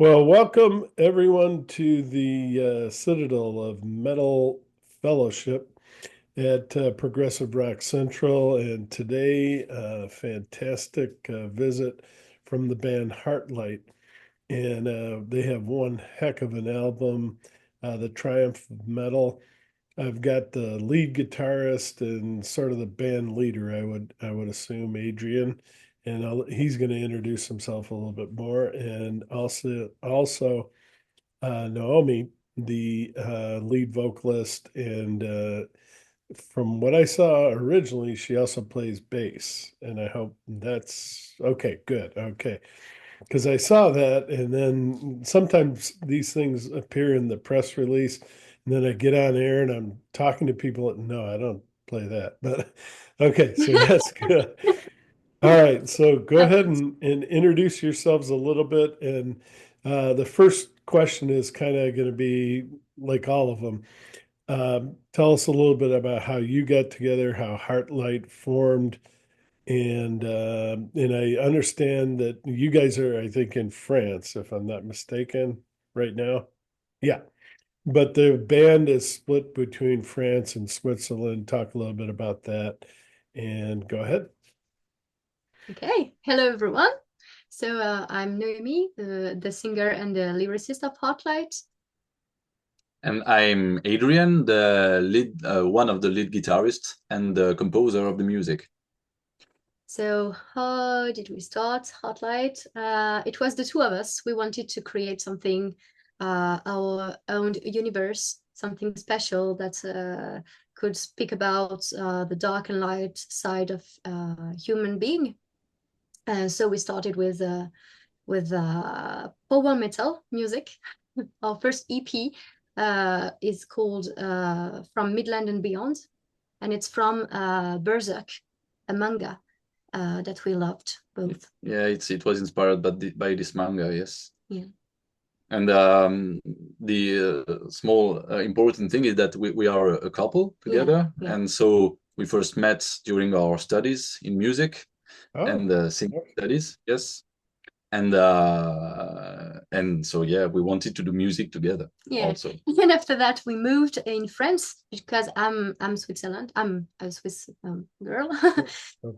Well, welcome everyone to the Citadel of Metal Fellowship at Progressive Rock Central. And today, fantastic visit from the band Hartlight. And they have one heck of an album, The Triumph of Metal. I've got the lead guitarist and sort of the band leader, I would assume, Adrian, and he's going to introduce himself a little bit more, and also Naomi, the lead vocalist, and from what I saw originally, she also plays bass, and I hope that's okay. Good, okay, because I saw that, and then sometimes these things appear in the press release, and then I get on air and I'm talking to people. No, I don't play that, but okay, so that's good. All right, so go ahead Happens. and introduce yourselves a little bit. And the first question is kind of going to be like all of them. Tell us a little bit about how you got together, how Heartlight formed, and I understand that you guys are, I think, in France, if I'm not mistaken, right now. Yeah, but the band is split between France and Switzerland. Talk a little bit about that, and go ahead. Okay, hello everyone. I'm Noemi, the singer and the lyricist of Hartlight. And I'm Adrian, one of the lead guitarists and the composer of the music. So how did we start Hartlight? It was the two of us. We wanted to create something, our own universe, something special that could speak about the dark and light side of human being. So we started with power metal music. Our first EP is called From Midland and Beyond, and it's from Berserk, a manga that we loved both. Yeah, it was inspired by this manga, yes. Yeah. And the small important thing is that we are a couple together, Yeah. and so we first met during our studies in music Oh, and singing studies, yes. And so yeah, we wanted to do music together Yeah. also. And after that, we moved in France because I'm Switzerland. I'm a Swiss girl,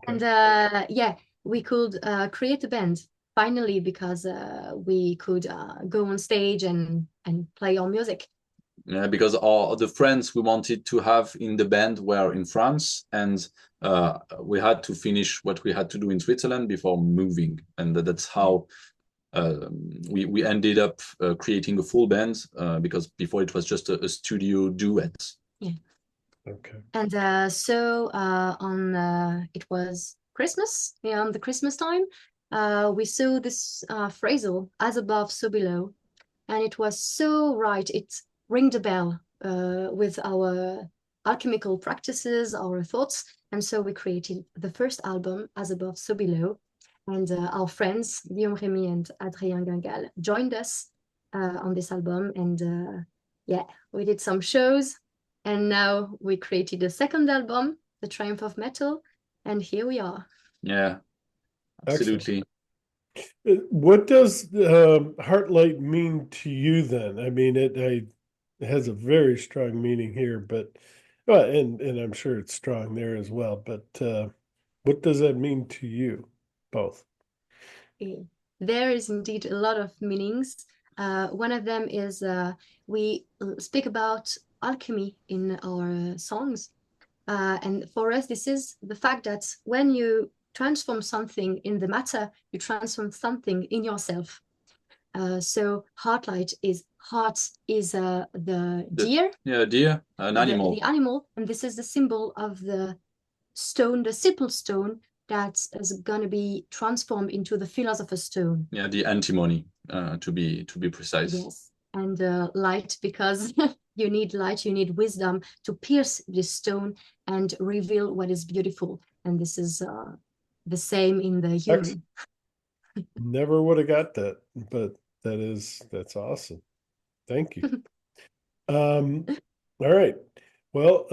and okay. yeah, we could create a band finally because we could go on stage and play our music. Yeah, because all the friends we wanted to have in the band were in France, and we had to finish what we had to do in Switzerland before moving, and that's how we ended up creating a full band because before it was just a studio duet. Yeah. Okay. And on it was Christmas, yeah, on the Christmas time, we saw this phrasal, as above, so below, and it was so right. It ringed a bell with our alchemical practices, our thoughts, and so we created the first album, As Above, So Below, and our friends Guillaume Rémy and Adrien Guingal joined us on this album, and yeah, we did some shows. And now we created a second album, The Triumph of Metal, and here we are. Yeah, Excellent. absolutely. What does Heartlight mean to you then? I mean, it has a very strong meaning here, but well, and I'm sure it's strong there as well. But what does that mean to you both? There is indeed a lot of meanings. One of them is we speak about alchemy in our songs. And for us, this is the fact that when you transform something in the matter, you transform something in yourself. So heart is the deer, Yeah, deer, an animal. the animal, and this is the symbol of the stone, the simple stone that is going to be transformed into the philosopher's stone. Yeah, the antimony, to be precise. Yes, and light, because you need light, you need wisdom to pierce this stone and reveal what is beautiful. And this is the same in the Excellent. human. Never would have got that, but that's awesome. Thank you. Um, all right. Well,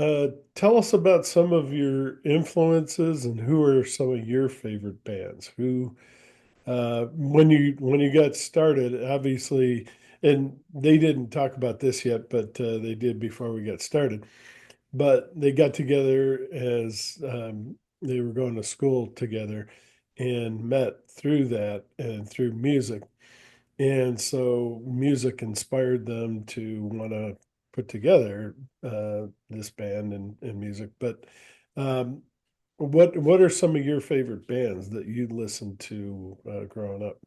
tell us about some of your influences and who are some of your favorite bands. Who When you got started, obviously, and they didn't talk about this yet, but they did before we got started. But they got together as they were going to school together and met through that and through music. And so music inspired them to want to put together this band and music. But um, what are some of your favorite bands that you listened to growing up?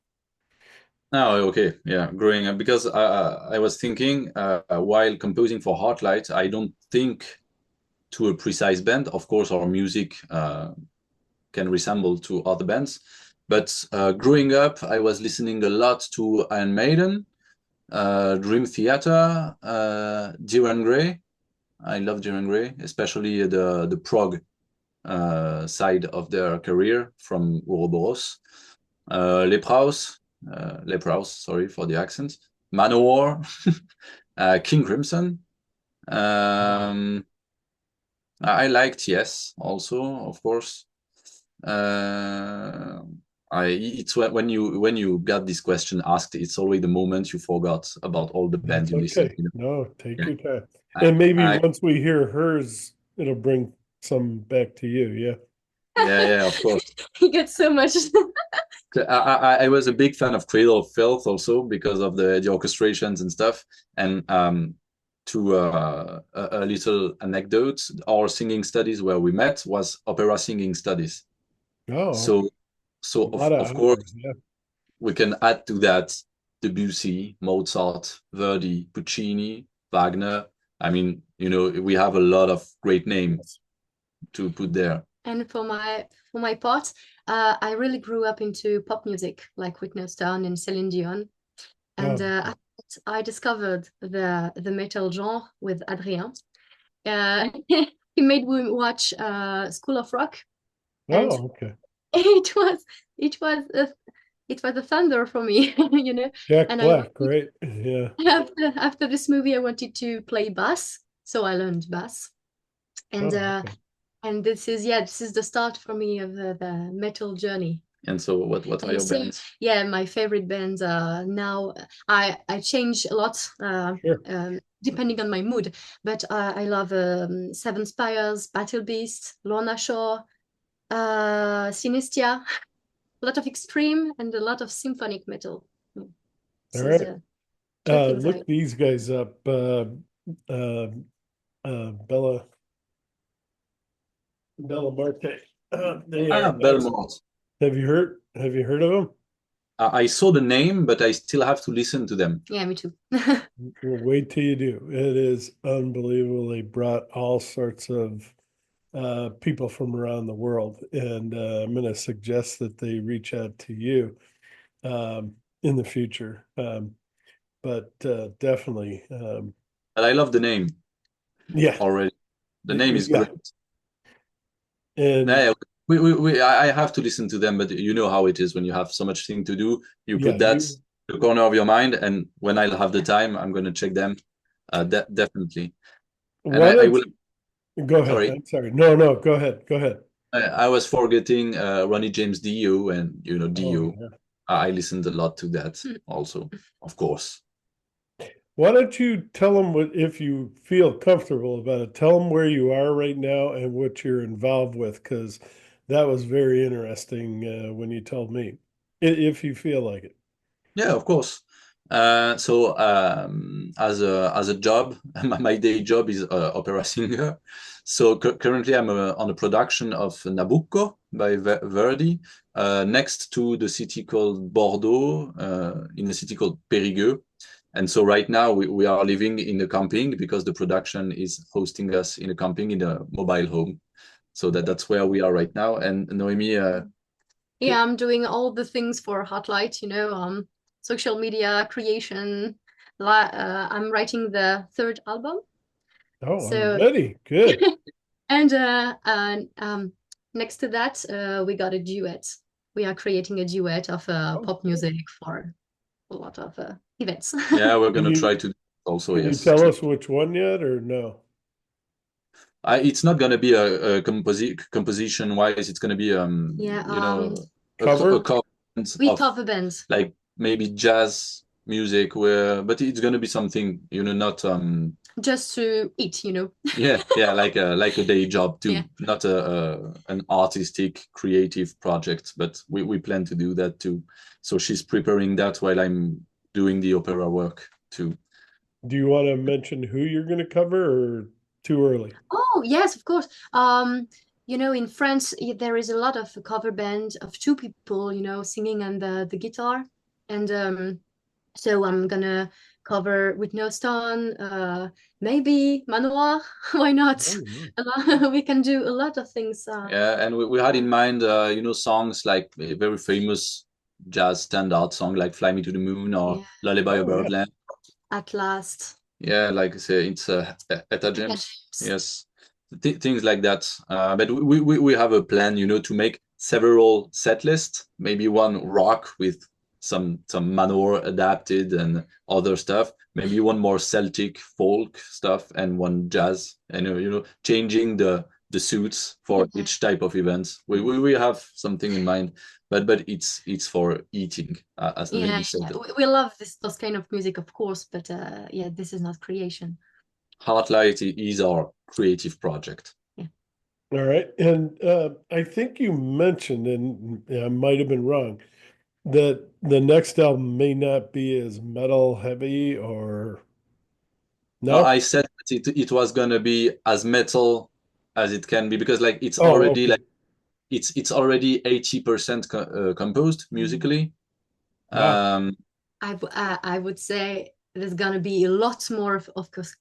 Oh, okay. Yeah, growing up because I was thinking while composing for Hartlight, I don't think to a precise band. Of course, our music can resemble to other bands, but growing up, I was listening a lot to Iron Maiden, Dream Theater, Dir Grey. I love Dir Grey, especially the prog side of their career from Ouroboros. Lepraus, Lepraus, sorry for the accent. Manowar, King Crimson. Um, I liked Yes, also, of course. Uh, it's when you got this question asked, it's always the moment you forgot about all the bands That's you listened. okay. No, take Yeah. your time. I, And maybe I once we hear hers, it'll bring some back to you. Yeah. yeah, of course. He gets so much. I was a big fan of Cradle of Filth also because of the orchestrations and stuff. And to a little anecdote, our singing studies where we met was opera singing studies. Oh, okay. So so A lot of of course operas. Yeah. we can add to that Debussy, Mozart, Verdi, Puccini, Wagner. I mean, we have a lot of great name Yes. to put there. And for my part, I really grew up into pop music like Whitney Houston and Celine Dion. And Oh, I discovered the metal genre with Adrien. He made me watch School of Rock, and oh, okay. it was it was a, it was a thunder for me, you know. Jack And I Black, wanted, right? Yeah. after this movie, I wanted to play bass, so I learned bass. And Oh, okay. this is the start for me of the metal journey. And so what are And your so, bands? yeah, my favorite bands are now. I change a lot Sure. depending on my mood, but I love Seven Spires, Battle Beast, Lorna Shore, Synestia, a lot of extreme and a lot of symphonic metal. All This is right. two things I. Look these guys up. Uh, Bella Marte. They are excellent. Belmont. Have you heard of them? I saw the name, but I still have to listen to them. Yeah, me too. Well, wait till you do. It is unbelievable. They brought all sorts of people from around the world, and I'm going to suggest that they reach out to you in the future. But definitely, But I love the name yeah, already. The name is yeah, great. and Yeah, I have to listen to them, but you know how it is when you have so much thing to do. You yeah. put that in the corner of your mind, and when I'll have the time, I'm going to check them. Definitely. And Why I don't will. you go ahead? Sorry, I'm sorry. No, no, go ahead. Go ahead. I was forgetting Ronnie James Dio, and Oh, Dio. yeah. I listened a lot to that also, of course. Why don't you tell them what, if you feel comfortable about it, tell them where you are right now and what you're involved with, because that was very interesting when you told me, if you feel like it. Yeah, of course. So as a job, my day job is opera singer. So currently I'm on a production of Nabucco by Verdi next to the city called Bordeaux, in a city called Périgueux. And so right now we are living in a camping because the production is hosting us in a camping in a mobile home. So that's where we are right now. And Noemi, Yeah, I'm doing all the things for Hotlight, social media creation. I'm writing the third album. Oh, So, already good. and next to that, we got a duet. We are creating a duet of Oh, pop cool. music for a lot of events. yeah, we're Can gonna you try to also, can you yes. tell us which one yet or no? It's not gonna be a composition wise. It's gonna be Yeah, a Cover? cover. We of cover bands. like maybe jazz music where, but it's gonna be something, not Just to eat, yeah, like a day job Yeah. too, not an artistic creative project, but we plan to do that too. So she's preparing that while I'm doing the opera work too. Do you want to mention who you're going to cover or too early? Oh, yes, of course. In France, there is a lot of cover band of two people, singing on the guitar. And so I'm gonna cover with No Stone, maybe Manoir. Why not? Oh, yeah. We can do a lot of things. Yeah, and we had in mind, songs like a very famous jazz standard song like "Fly Me to the Moon" or Yeah, "Lullaby of Oh, yeah. Birdland." at last. Yeah, like I say, it's Etta Etta James. James. Yes, things like that. But we have a plan, to make several set lists. Maybe one rock with some Manowar adapted and other stuff. Maybe one more Celtic folk stuff and one jazz. And changing the suits for Yeah. each type of events. We have something in mind, but it's for eating, as Yeah, maybe said. yeah. We love those kind of music, of course, but yeah, this is not creation. Hartlight is our creative project. Yeah. All right. And I think you mentioned, and I might have been wrong, that the next album may not be as metal heavy or No, no? I said that it was gonna be as metal as it can be because like it's Oh, already okay. like it's already 80% composed musically. Wow. Um, I would say there's gonna be a lot more of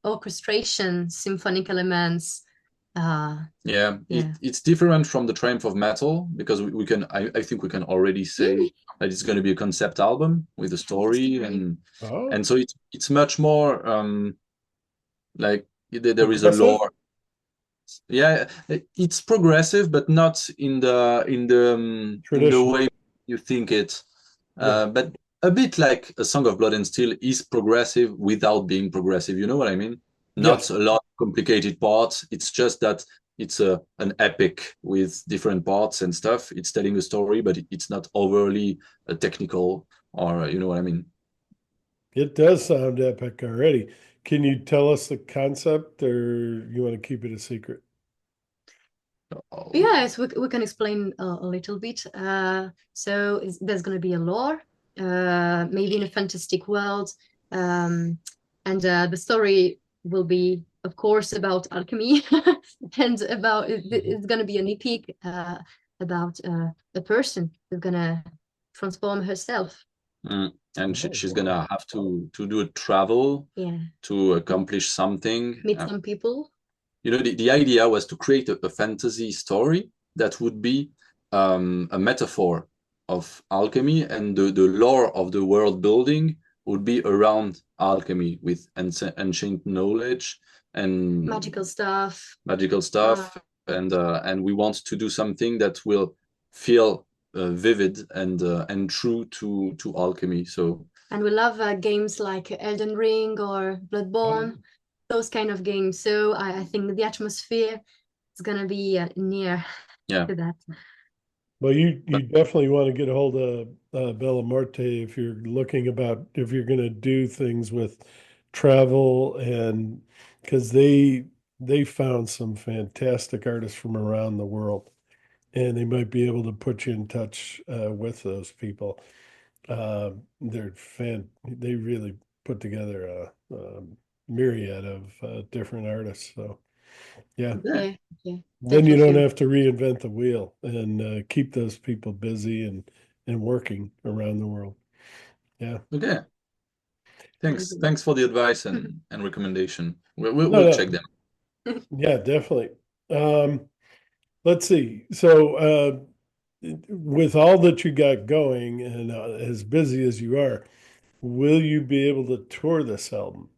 orchestration, symphonic elements. yeah, Yeah. it's different from the Triumph of Metal because we can I think we can already say that it's gonna be a concept album with a story Oh, and so it's much more like there is a progressive? lore. Yeah, it's progressive, but not in the Traditional. way you think it. Yeah. But a bit like A Song of Blood and Steel is progressive without being progressive. You know what I mean? Not Yes. a lot of complicated parts. It's just that it's an epic with different parts and stuff. It's telling a story, but it's not overly technical, or you know what I mean? It does sound epic already. Can you tell us the concept or you want to keep it a secret? Oh, Yes, we can explain a little bit. So there's going to be a lore, maybe in a fantastic world, and the story will be, of course, about alchemy, and it's going to be an epic about a person who's going to transform herself. mm. And Oh, she's wow. gonna have to do a travel Yeah, to accomplish something. meet some people. The idea was to create a fantasy story that would be a metaphor of alchemy, and the lore of the world building would be around alchemy with ancient knowledge and Magical stuff. magical Uh, stuff, and we want to do something that will feel vivid and true to alchemy. So and we love games like Elden Ring or Oh, Bloodborne, those kind of games. So I think the atmosphere is gonna be near yeah, to that. well, you but you definitely want to get a hold of Bella Morte if you're looking about if you're going to do things with travel and because they found some fantastic artists from around the world and they might be able to put you in touch with those people. They really put together a myriad of different artists. So yeah. yeah, Yeah, yeah, Then you don't definitely. have to reinvent the wheel and keep those people busy and working around the world. Yeah. okay. Very Thanks for the advice good. and recommendation. No, We'll check no. them. Yeah, definitely. Let's see. So, with all that you got going and as busy as you are, will you be able to tour this album?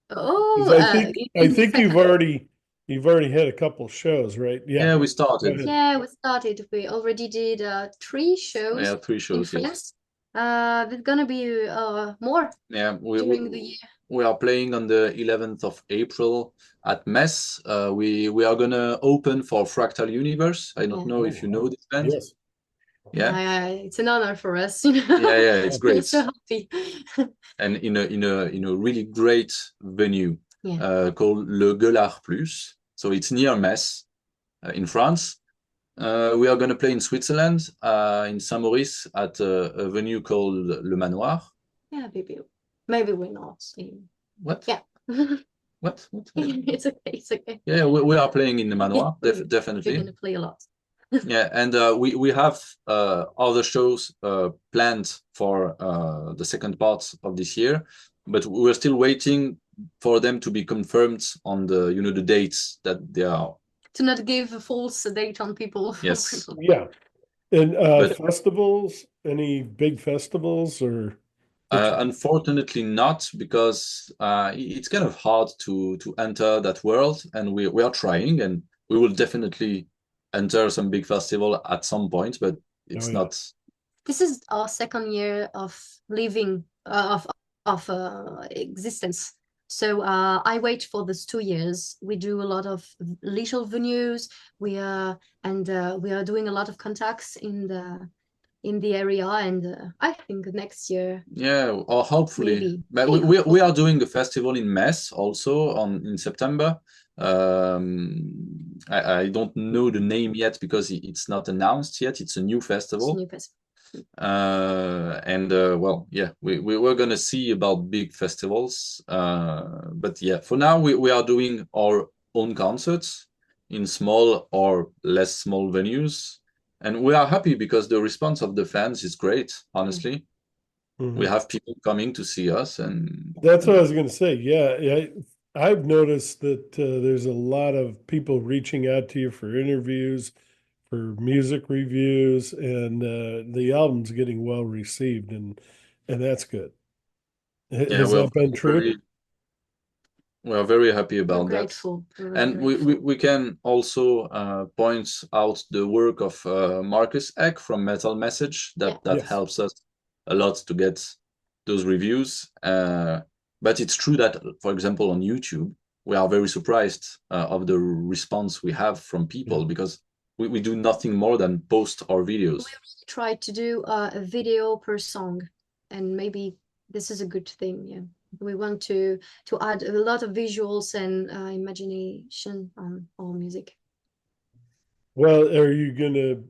Because Oh, I think I in think you've already had a couple shows, right? Yeah. Yeah, we Go started. ahead. yeah, we started. We already did three shows Yeah, three in shows, yes. France. There's gonna be more Yeah, during the year. we are playing on the 11th of April at Metz. We are gonna open for Fractal Universe. I don't Yeah. know Oh, if you wow. know this band. Yes. Yeah, It's an honor for us, you yeah, know. yeah. It's We're great, so happy. and in a really great venue Yeah. called Le Gueulard Plus. So it's near Metz in France. We are going to play in Switzerland, in Saint-Maurice, at a venue called Le Manoir. Yeah, maybe we're not in. What? Yeah. What? It's okay. It's okay. Yeah, we are playing in the Yeah, Manoir, we're definitely. gonna play a lot. Yeah, and we have other shows planned for the second part of this year, but we're still waiting for them to be confirmed on the dates that they are. To not give a false date on people. Yes, Yeah. And but festivals, any big festivals or unfortunately not, because it's kind of hard to enter that world, and we are trying, and we will definitely enter some big festival at some point, but oh it's yeah. not. This is our second year of living of existence. So I wait for these 2 years. We do a lot of little venues. We are doing a lot of contacts in the area, and I think next year Yeah, or hopefully. maybe. But Hey, we hopefully. are doing a festival in Metz also in September. I don't know the name yet because it's not announced yet. It's a new It's a festival. new festival. And well, yeah, we were gonna see about big festivals. But yeah, for now we are doing our own concerts in small or less small venues. And we are happy because the response of the fans is great, honestly. We Mhm. have people coming to see us, and That's what I was going to say. Yeah, yeah. I've noticed that there's a lot of people reaching out to you for interviews, for music reviews, and the album's getting well received, and that's good. yeah, Has that been true? we are very happy We're about that. grateful. We're very And we, grateful. we can also point out the work of Marcus Eck from Metal Message Yeah. that Yes. helps us a lot to get those reviews. But it's true that, for example, on YouTube, we are very surprised of the response we have from people Yeah. because we do nothing more than post our videos. We try to do a video per song, and maybe this is a good thing. Yeah, we want to add a lot of visuals and imagination on our music. Well, are you gonna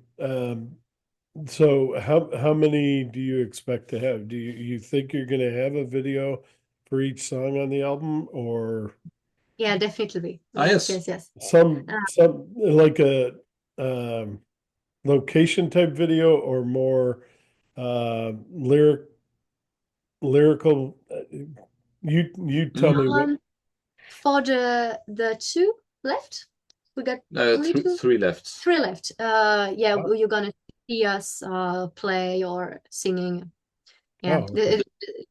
so how many do you expect to have? Do you think you're gonna have a video for each song on the album or Yeah, definitely. Ah, Yes, yes. yes, yes. some like a um location type video or more lyrical you tell me what. Um, for the two left, we got only two, Three left. three left. Yeah, Oh, you're gonna see us play or singing. Yeah, oh, okay.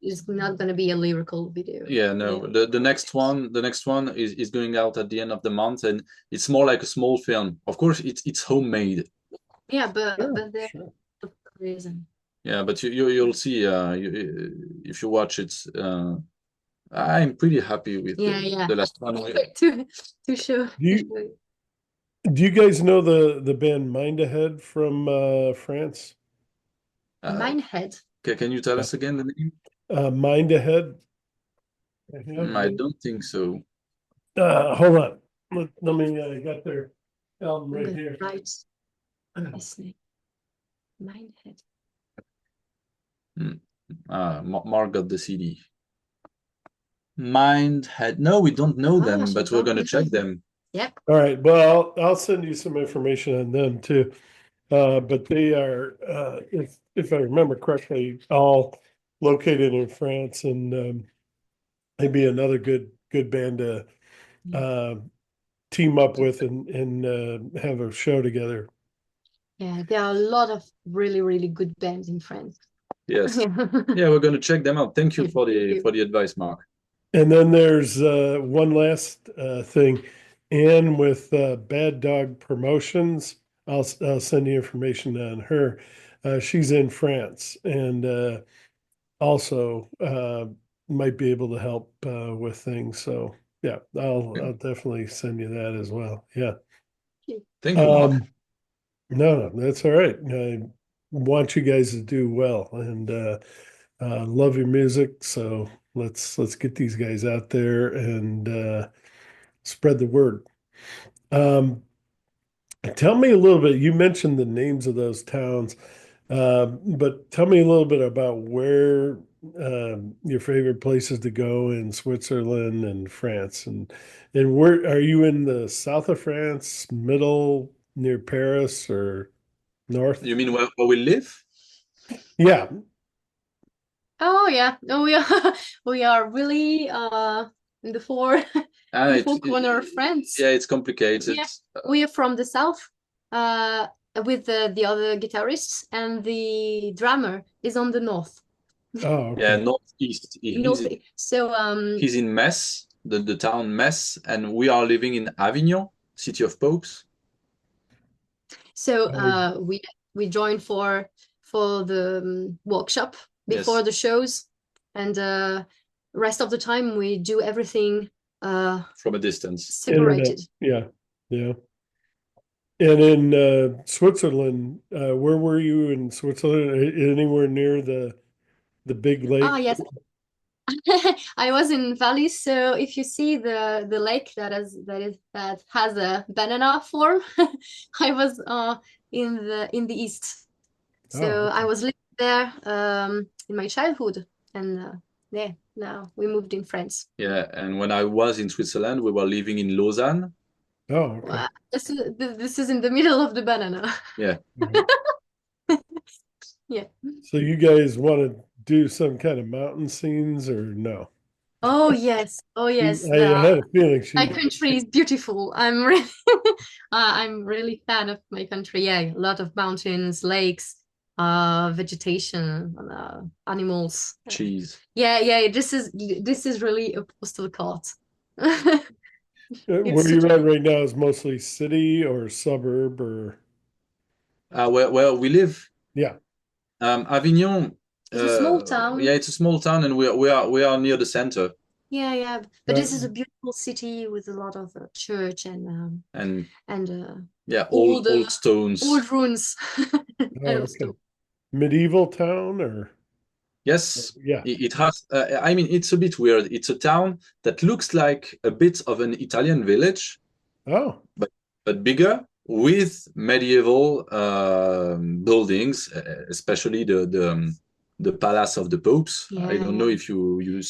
it's not gonna be a lyrical video. Yeah, no. The next one is going out at the end of the month, and it's more like a small film. Of course, it's homemade. Yeah, Sure, but there's sure. a reason. Yeah, but you'll see if you watch it. I'm pretty happy with Yeah, yeah. the last one. To to show Do to you show you. do you guys know the band Mind Ahead from France? Uh, Minehead. can you tell Yeah. us again the name? Mind Ahead. I have I don't think so. hold on. Let me I got their album I'm right gonna here. write his name. Minehead. Mark got the CD. Mindhead. No, we don't know Ah, them, je but sais we're pas. gonna check them. Yep. All right. Well, I'll send you some information on them too. But they are, if I remember correctly, all located in France, and they'd be another good band to uh, team up with and have a show together. Yeah, there are a lot of really, really good bands in France. Yes. Yeah. Yeah, we're gonna check them out. Thank you Thank you. for the advice, Mark. And then there's one last thing, Anne with Bad Dog Promotions. I'll send you information on her. She's in France and also might be able to help with things. So yeah, I'll definitely send you that as well. Yeah. Thank you, Mark. Um, no, that's all right. want you guys to do well, and love your music. So let's get these guys out there and spread the word. Um, Tell me a little bit. You mentioned the names of those towns, but tell me a little bit about where your favorite places to go in Switzerland and France, and where are you in the south of France, middle, near Paris, or north? You mean where we live? Yeah. Oh yeah, no, we are we are really in the four in the It, four corner of France. yeah, it's complicated. Yeah, we are from the south, uh, with the other guitarists, and the drummer is on the north. Oh, Yeah, okay. northeast. North. So He's in Metz, the town Metz, and we are living in Avignon, city of popes. so I, we joined for the workshop before Yes, the shows, and rest of the time we do everything from a distance. internet. separated. Yeah. Yeah. And in Switzerland, where were you in Switzerland? Anywhere near the big Ah, lake? yes. I was in Valais, so if you see the lake that has a banana form, I was in the east. Oh, So I okay. was living there in my childhood, and yeah, now we moved in France. Yeah, and when I was in Switzerland, we were living in Lausanne. Oh, okay. Wow, this is in the middle of the banana. Yeah, All right. Yeah. So you guys want to do some kind of mountain scenes or no? Oh yes. Oh yes. I had a feeling My she. country is beautiful. I'm really I'm really fan of my country. Yeah, a lot of mountains, lakes, vegetation, animals. cheese. Yeah, yeah, this is really a postal card. It's Where such you're a at right now is mostly city or suburb or Where we live, yeah. Avignon. it's a small Yeah, town. it's a small town, and we are near the center, Yeah, yeah. But Uh, this is a beautiful city with a lot of church and and yeah, old old stones. old ruins. I oh, love okay. stone. Medieval town or Yes, yeah. it has. I mean, it's a bit weird. It's a town that looks like a bit of an Italian village, Oh, but bigger with medieval buildings, especially the Palace of the Popes. I Yeah, don't know yeah. if you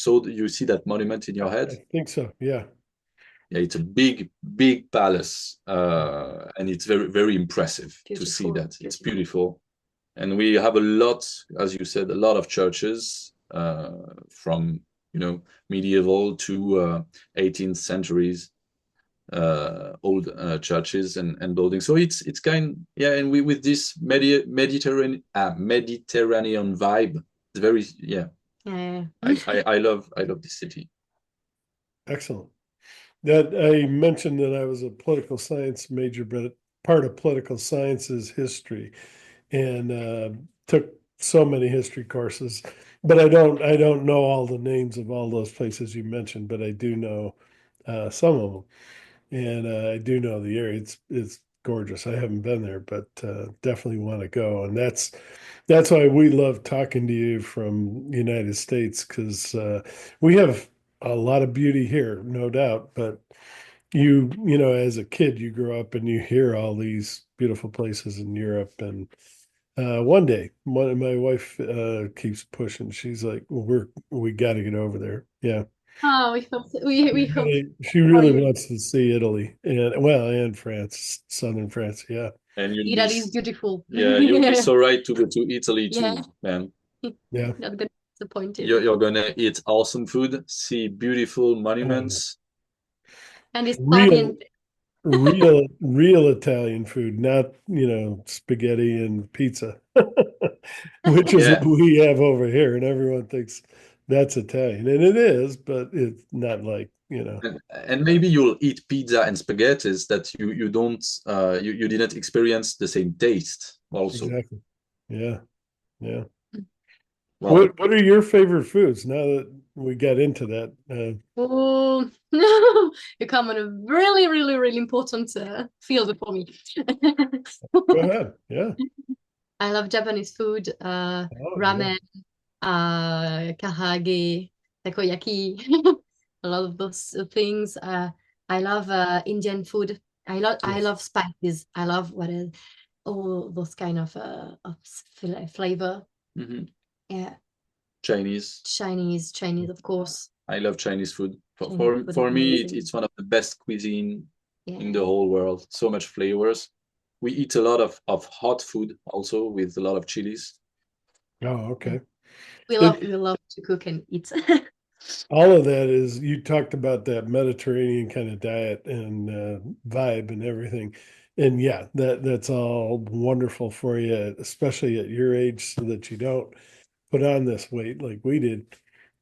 see that monument in your head. I think so. Yeah. Yeah, it's a big palace, and it's very very impressive to see Beautiful, that. It's beautiful. beautiful, and we have a lot, as you said, a lot of churches from medieval to 18th centuries old churches and buildings. So it's kind, yeah, and we with this Mediterranean vibe. It's very, yeah. Yeah, I love this city. Excellent. That I mentioned that I was a political science major, but part of political science is history, and took so many history courses. But I don't know all the names of all those places you mentioned, but I do know some of them, and I do know the area. It's gorgeous. I haven't been there, but definitely want to go, and that's why we love talking to you from the United States because we have a lot of beauty here, no doubt, but as a kid, you grow up and you hear all these beautiful places in Europe. And one day, my wife keeps pushing. She's like, well, we got to get over there. Yeah. oh, we hope we hope She for really you. wants to see Italy and France, southern France. Yeah. And Italy is beautiful. you'll be so right to go to Italy Yeah, too, man. Yeah. not gonna be disappointed. You're gonna eat awesome food, see beautiful Oh, monuments. And it's real, Italian. real Italian food, not, spaghetti and pizza, which is what Yeah, we have over here. And everyone thinks that's Italian. And it is, but it's not like, and maybe you'll eat pizza and spaghettis that you don't you didn't experience the same taste also. exactly. Yeah. Yeah. Well, What are your favorite foods now that we got into that? Oh no, you come on a really, really, really important field for me. Go ahead. Yeah. I love Japanese food, Oh, yeah. ramen, karage, takoyaki, a lot of those things. I love Indian food. I Yes. love spices. I love what is all those kind of flavor. Mhm. Yeah, Chinese. Chinese, of course. I love Chinese food. For Chinese for, food is for me, amazing. it's one of the best cuisine in Yeah. the whole world. So much flavors. We eat a lot of hot food also with a lot of chilies. Oh, Yeah. okay. We It love to cook and eat. all of that is you talked about that Mediterranean kind of diet and vibe and everything. And yeah, that's all wonderful for you, especially at your age, so that you don't put on this weight like we did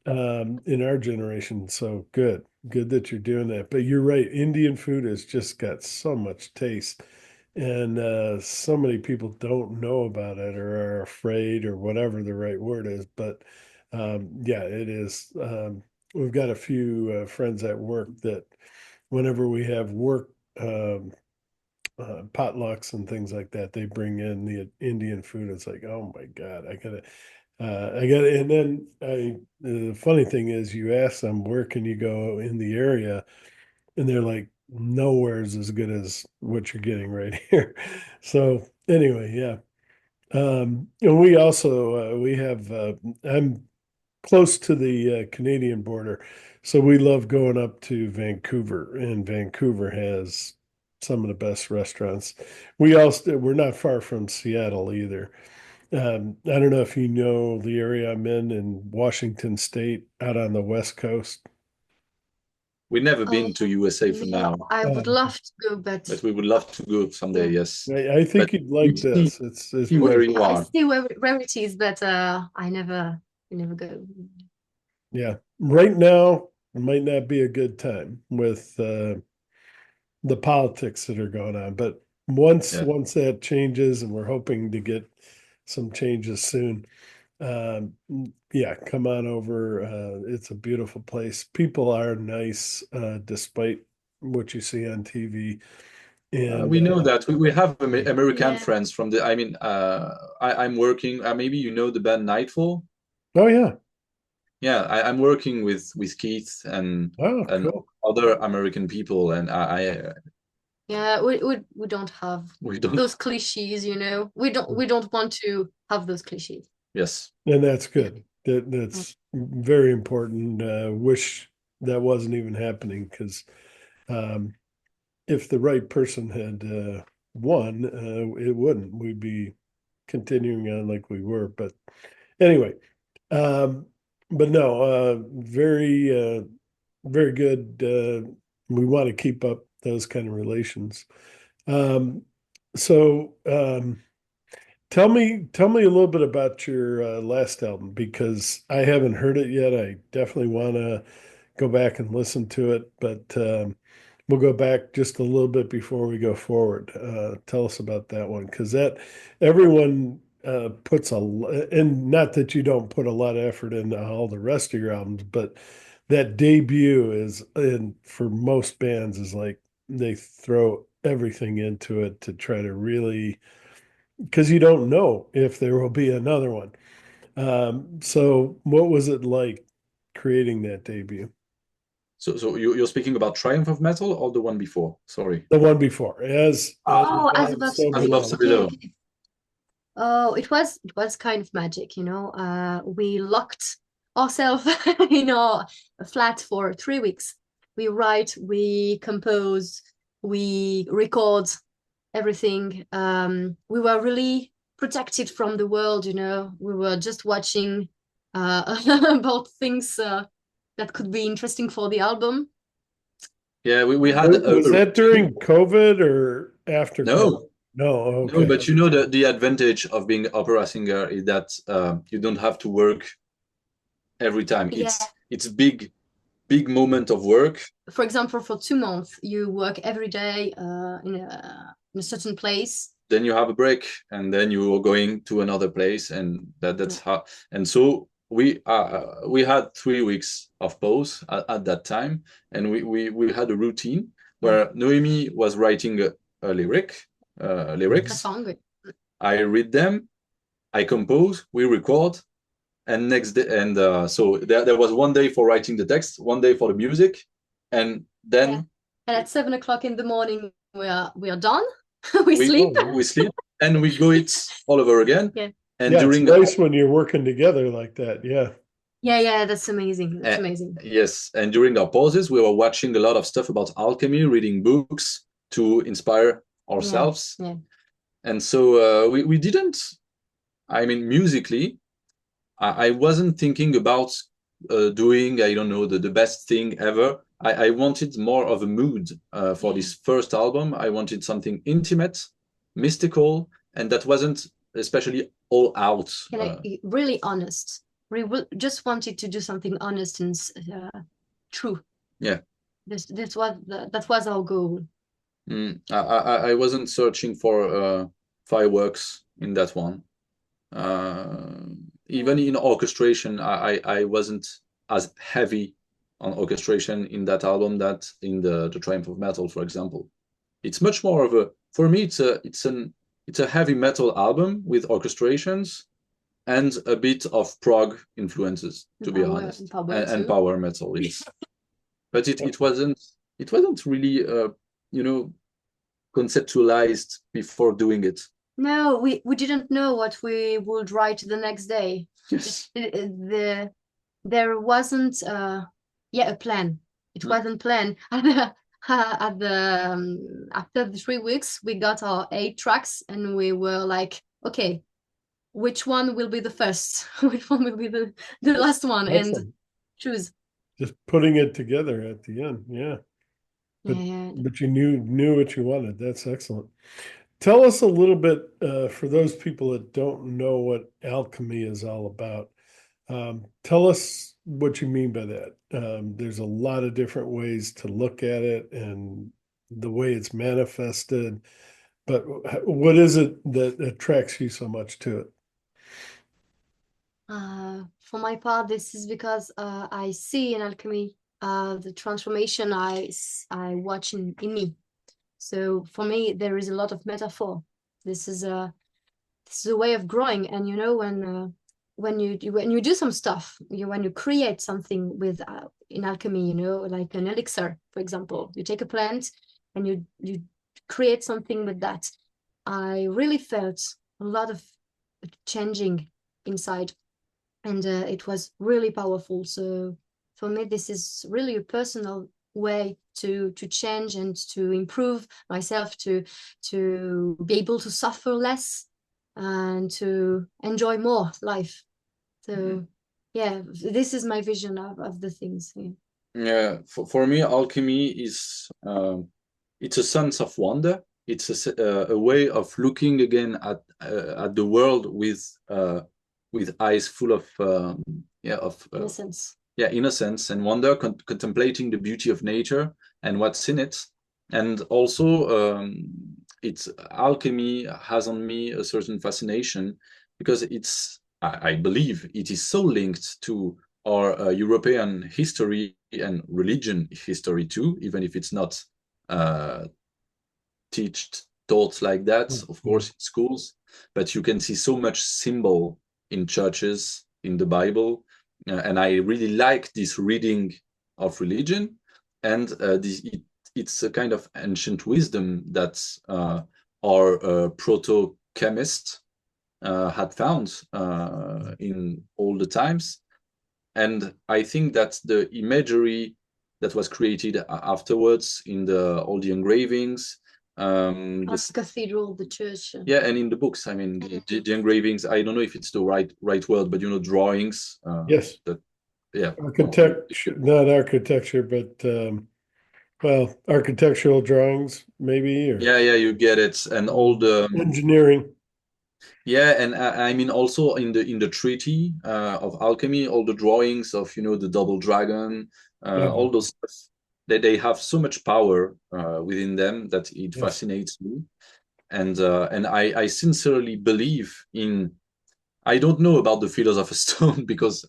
in our generation. So good, good that you're doing that. But you're right, Indian food has just got so much taste, and so many people don't know about it or are afraid or whatever the right word is. But yeah, it is. We've got a few friends at work that whenever we have work potlucks and things like that, they bring in the Indian food. It's like, oh my God, I got it. And then the funny thing is, you ask them where can you go in the area, and they're like, nowhere's as good as what you're getting right here. So anyway, yeah. And we also we have I'm close to the Canadian border, so we love going up to Vancouver, and Vancouver has some of the best restaurants. We're not far from Seattle either. I don't know if you know the area I'm in Washington State, out on the West Coast. We've never Oh, been to USA for no, now, I would Um, love to go, but but we would love to go someday, yeah. yes. I But think you'd you like see, this. It's see where you I are. see where it is, but I never go. yeah. Right now might not be a good time with the politics that are going on, but Yeah. once that changes, and we're hoping to get some changes soon. Yeah, come on over. It's a beautiful place. People are nice, despite what you see on TV. And We know that we have American Yeah, friends from the. I mean, I'm working. Maybe you know the band Nightfall. oh yeah, Yeah, I'm working with Keith oh and cool. other American people, and I yeah. We don't have we don't. those cliches, you know. We don't want to have those cliches. Yes. And that's Yeah. good. That's very important. Wish that wasn't even happening because um, if the right person had won, it wouldn't. We'd be continuing on like we were. But anyway, um, but no, very good. We want to keep up those kind of relations. Um, so tell me a little bit about your last album because I haven't heard it yet. I definitely want to go back and listen to it, but we'll go back just a little bit before we go forward. Tell us about that one because that everyone puts and not that you don't put a lot of effort into all the rest of your albums, but that debut is, and for most bands, is like they throw everything into it to try to really, because you don't know if there will be another one. So what was it like creating that debut? So you're speaking about Triumph of Metal or the one before? Sorry. The one before, as Oh, as above, above, so As above, okay, so below. okay, below. okay. Oh, it was kind of magic, you know. We locked ourselves in our flat for 3 weeks. We write, we compose, we record everything. We were really protected from the world, you know. We were just watching about things that could be interesting for the album. Yeah, we had Was a that during COVID or after COVID? no, No, no, okay. but you know the advantage of being opera singer is that you don't have to work every time. Yeah. It's big moment of work. For example, for 2 months, you work every day in a certain place. Then you have a break, and then you are going to another place, and that's Yeah. how. And so we had 3 weeks of pause at that time, and we had a routine Yeah. where Noemi was writing a A lyrics. song. I read them, I compose, we record, and next day, and so there was one day for writing the text, one day for the music, and then and at 7 o'clock in the morning we are done. we sleep. we sleep, and we go it all over again. Yeah. And Yeah, during it's nice when you're working together like that. Yeah. Yeah, that's amazing. That's amazing. Yes, and during our pauses, we were watching a lot of stuff about alchemy, reading books to inspire ourselves. Yeah. And so we didn't, I mean, musically, I wasn't thinking about doing, I don't know, the best thing ever. I wanted more of a mood for this first album. I wanted something intimate, mystical, and that wasn't especially all out. Really honest. We just wanted to do something honest and true. Yeah. That was our goal. I wasn't searching for fireworks in that one. Even in orchestration, I wasn't as heavy on orchestration in that album that in the Triumph of Metal, for example. It's much more of a, for me, it's a heavy metal album with orchestrations and a bit of prog influences, to be honest, and power metal. Yes. But it wasn't really conceptualized before doing it. No, we didn't know what we would write the next day. Yes. There wasn't a plan. It wasn't planned. After the 3 weeks, we got our 8 tracks, and we were like, okay, which one will be the first? Which one will be the last one? Excellent. And choose. Just putting it together at the end, yeah. But you knew what you wanted. That's excellent. Tell us a little bit, for those people that don't know what alchemy is all about. Tell us what you mean by that. There's a lot of different ways to look at it and the way it's manifested. But what is it that attracts you so much to it? For my part, this is because I see in alchemy the transformation I watch in me. So for me, there is a lot of metaphor. This is a way of growing, and when you do some stuff, when you create something with in alchemy, like an elixir, for example, you take a plant and you create something with that. I really felt a lot of changing inside, and it was really powerful. So for me, this is really a personal way to change and to improve myself, to be able to suffer less and to enjoy more life. So yeah, this is my vision of the things. Yeah, for me, alchemy is it's a sense of wonder. It's a way of looking again at the world with eyes full of innocence. Yeah, innocence and wonder, contemplating the beauty of nature and what's in it. And also, it's alchemy has on me a certain fascination because I believe it is so linked to our European history and religion history too, even if it's not taught like that, of course, in schools. But you can see so much symbol in churches, in the Bible. And I really like this reading of religion, and it's a kind of ancient wisdom that our proto-chemist had found in all the times. And I think that the imagery that was created afterwards in all the engravings, the cathedral, the church. Yeah, and in the books, I mean, the engravings, I don't know if it's the right word, but drawings. Yes. Yeah. Architecture, not architecture, but well, architectural drawings, maybe. Or yeah, you get it, and all the engineering. Yeah, and I mean also in the treaty of alchemy, all the drawings of the double dragon, all those stuff, they have so much power within them that it fascinates me, and I sincerely believe in. I don't know about the Philosopher's Stone because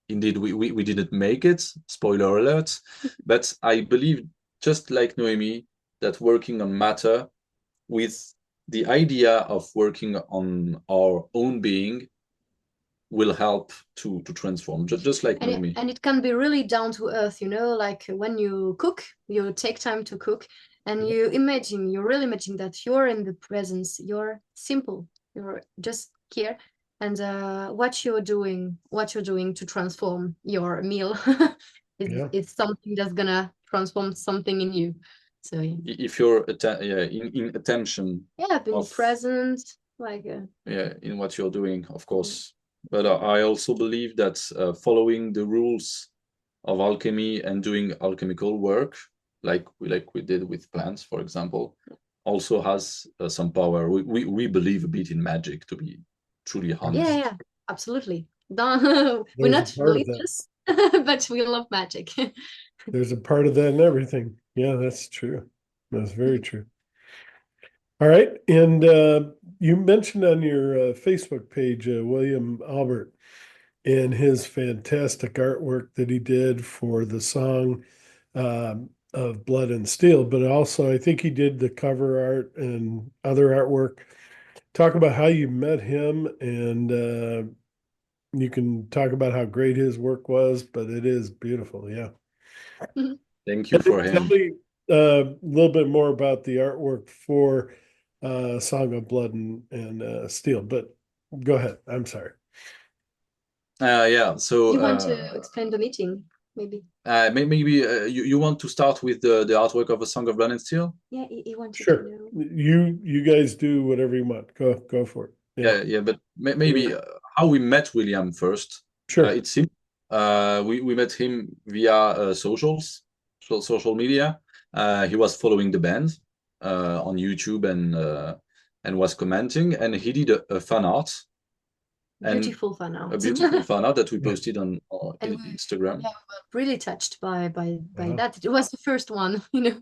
indeed we didn't make it. Spoiler alert! But I believe, just like Noemi, that working on matter with the idea of working on our own being will help to transform, just like Naomi. And it can be really down to earth, you know, like when you cook, you take time to cook, and you really imagine that you're in the presence, you're simple, you're just here, and what you're doing to transform your meal, it's something that's gonna transform something in you. So yeah, If you're in attention, being present, like in what you're doing, of course. But I also believe that following the rules of alchemy and doing alchemical work, like we did with plants, for example, also has some power. We believe a bit in magic, to be truly honest. yeah, absolutely. We're not religious, but we love magic. There's a part of that in everything. Yeah, that's true. That's very true. All right. And you mentioned on your Facebook page, William Albert, and his fantastic artwork that he did for the song of Blood and Steel, but also I think he did the cover art and other artwork. Talk about how you met him, and you can talk about how great his work was, but it is beautiful. Yeah. Thank you for Tell him. me a little bit more about the artwork for Song of Blood and Steel, but go ahead. I'm sorry. Yeah. So you want to explain the meeting, maybe? Maybe you want to start with the artwork of A Song of Blood and Steel? Yeah, he wanted Sure. to know. You guys do whatever you want. Go for it. Yeah. But maybe how we met William first. Sure. It's him. We met him via social media. He was following the band on YouTube and was commenting, and he did a fan art. Beautiful fan art. A beautiful fan art that we posted on Instagram. Yeah, we were really touched by that. It was the first one, you know.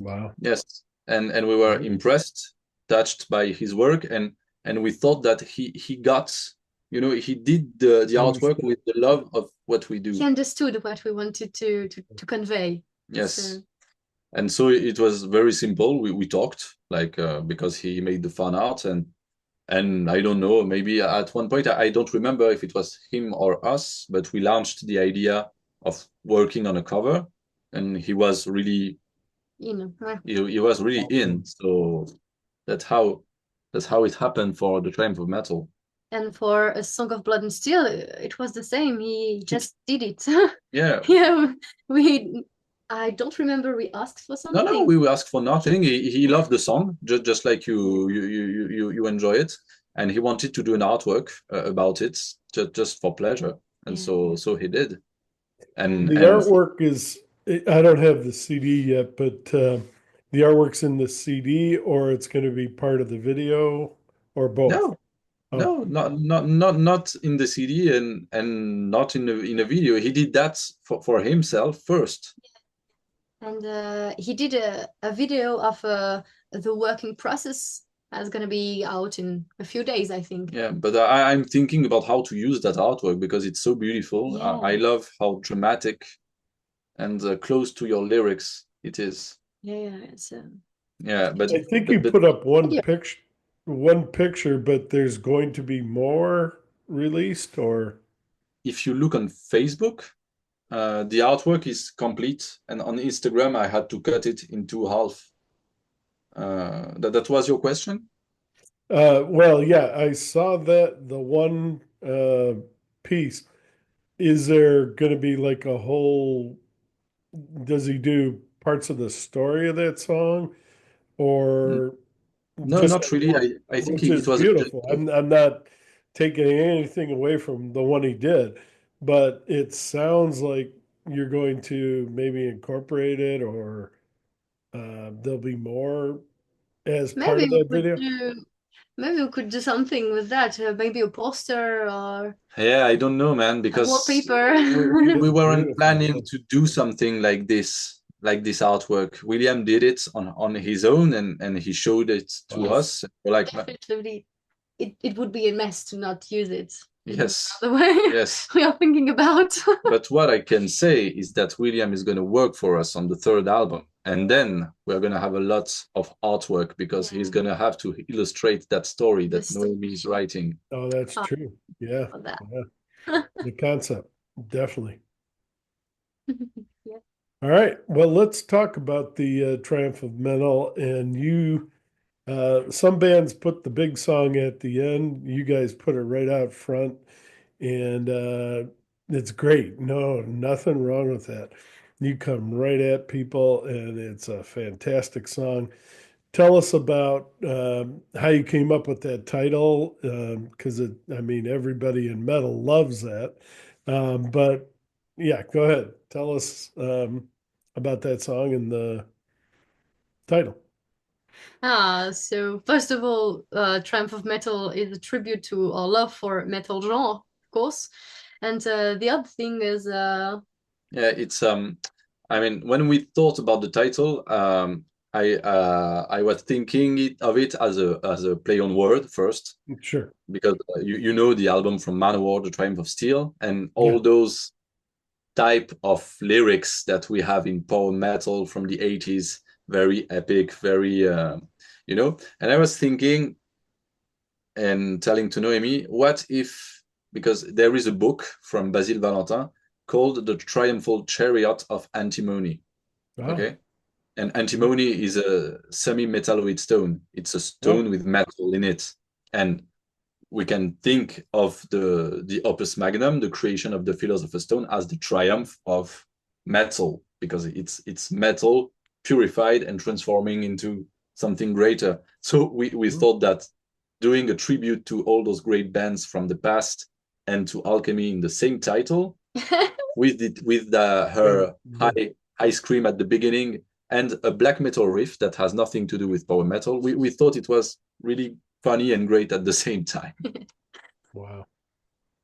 Wow. Yes, and we were impressed, touched by his work, and we thought that he got, you know, he did the artwork with the love of what we do. He understood what we wanted to convey. Yes. And so it was very simple. We talked, like, because he made the fan art, and I don't know, maybe at one point, I don't remember if it was him or us, but we launched the idea of working on a cover, and he was really, he was really in. So that's how it happened for the Triumph of Metal. And for A Song of Blood and Steel, it was the same. He just did it. Yeah. Yeah. I don't remember we asked for something. No, we asked for nothing. He loved the song, just like you enjoy it, and he wanted to do an artwork about it, just for pleasure, and so he did. And the artwork is, I don't have the CD yet, but the artwork's in the CD, or it's going to be part of the video, or both. No, not in the CD and not in a video. He did that for himself first. And he did a video of the working process that's going to be out in a few days, I think. Yeah, but I'm thinking about how to use that artwork because it's so beautiful. Yeah. I love how dramatic and close to your lyrics it is. Yeah, it's yeah, but I think you put up one picture, but there's going to be more released, or if you look on Facebook, the artwork is complete, and on Instagram I had to cut it into half. That was your question? Well, yeah, I saw that the one piece. Is there going to be like a whole? Does he do parts of the story of that song, or no, just not really. I think it was beautiful. I'm not taking anything away from the one he did, but it sounds like you're going to maybe incorporate it, or there'll be more as part of that video. Maybe we could do something with that. Maybe a poster or. Yeah, I don't know, man, because wallpaper. we weren't planning to do something like this artwork. William did it on his own, and he showed it to us. We're like, definitely, it would be a mess to not use it. Yes. The way yes. we are thinking about. But what I can say is that William is going to work for us on the third album. And then we're going to have a lot of artwork because he's going to have to illustrate that story that This Noemi is writing. Oh, that's uh, true. Yeah. for that. Yeah. The concept, definitely. Yeah. All right. Well, let's talk about the Triumph of Metal. And you, some bands put the big song at the end. You guys put it right out front, and it's great. No, nothing wrong with that. You come right at people, and it's a fantastic song. Tell us about how you came up with that title, because I mean, everybody in metal loves that. But yeah, go ahead. Tell us about that song and the title. So first of all, Triumph of Metal is a tribute to our love for metal genre, of course. And the other thing is, Yeah, it's I mean, when we thought about the title, I was thinking of it as a play on word first, Sure. because you know the album from Manowar, The Triumph of Steel, and Yeah. all those type of lyrics that we have in power metal from the 80s, very epic, very you know. And I was thinking and telling to Noemi, what if, because there is a book from Basile Valentin called The Triumphal Chariot of Antimony. Ah, Okay. And antimony is a semi-metalloid stone. It's a oh, stone with metal in it. And we can think of the opus magnum, the creation of the philosopher's stone, as the triumph of metal, because it's metal purified and transforming into something greater. So we mm, thought that doing a tribute to all those great bands from the past and to alchemy in the same title, with very her good. high scream at the beginning and a black metal riff that has nothing to do with power metal, we thought it was really funny and great at the same time. Wow.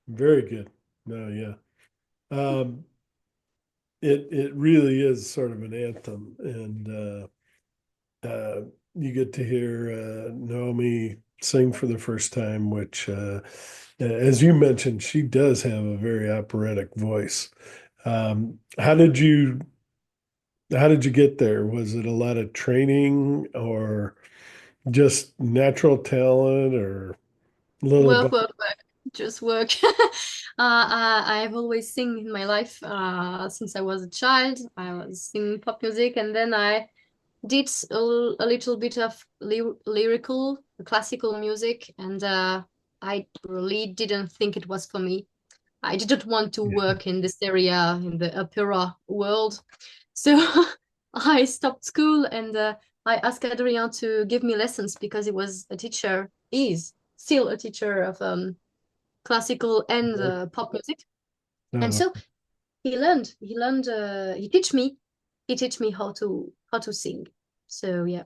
Very good. No, yeah. Um, it really is sort of an anthem, and you get to hear Naomi sing for the first time, which, as you mentioned, she does have a very operatic voice. Um, how did you how did you get there? Was it a lot of training or just natural talent or a little work, bit? work, work, just work. I've always sing in my life since I was a child. I was singing pop music, and then I did a little bit of lyrical, classical music, and I really didn't think it was for me. I didn't want to work in this area in the opera world, so I stopped school and I asked Adrien to give me lessons because he was a teacher, is still a teacher of classical and pop music, and Oh, so he teach me how to sing. So yeah.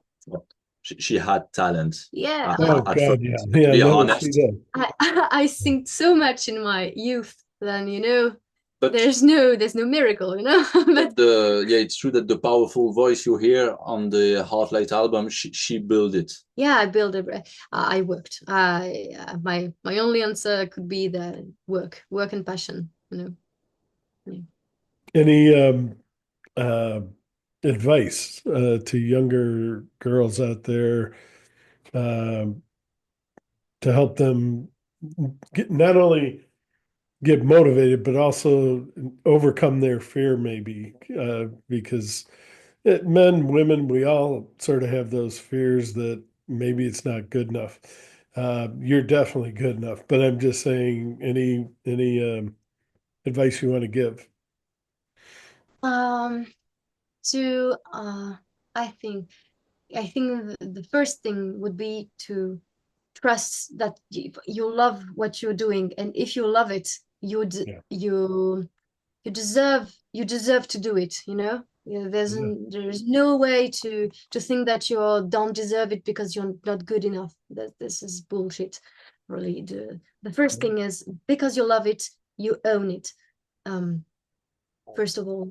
She had talent Yeah, oh at God, first, yeah, to yeah. be No, she honest. did. I sing so much in my youth. Then But there's no miracle, but the yeah, it's true that the powerful voice you hear on the Hartlight album, she built it. yeah, I build a. I worked. I my only answer could be the work and passion. Yeah. Any uh, advice to younger girls out there um, to help them not only get motivated, but also overcome their fear, maybe, because men, women, we all sort of have those fears that maybe it's not good enough. You're definitely good enough, but I'm just saying, any advice you want to give? Um. To I think the first thing would be to trust that you love what you're doing, and if you love it, Yeah, you deserve to do it. Yeah, yeah, there's no way to think that you don't deserve it because you're not good enough. That this is bullshit. Really, the first yeah. thing is because you love it, you own it. Um, First of all,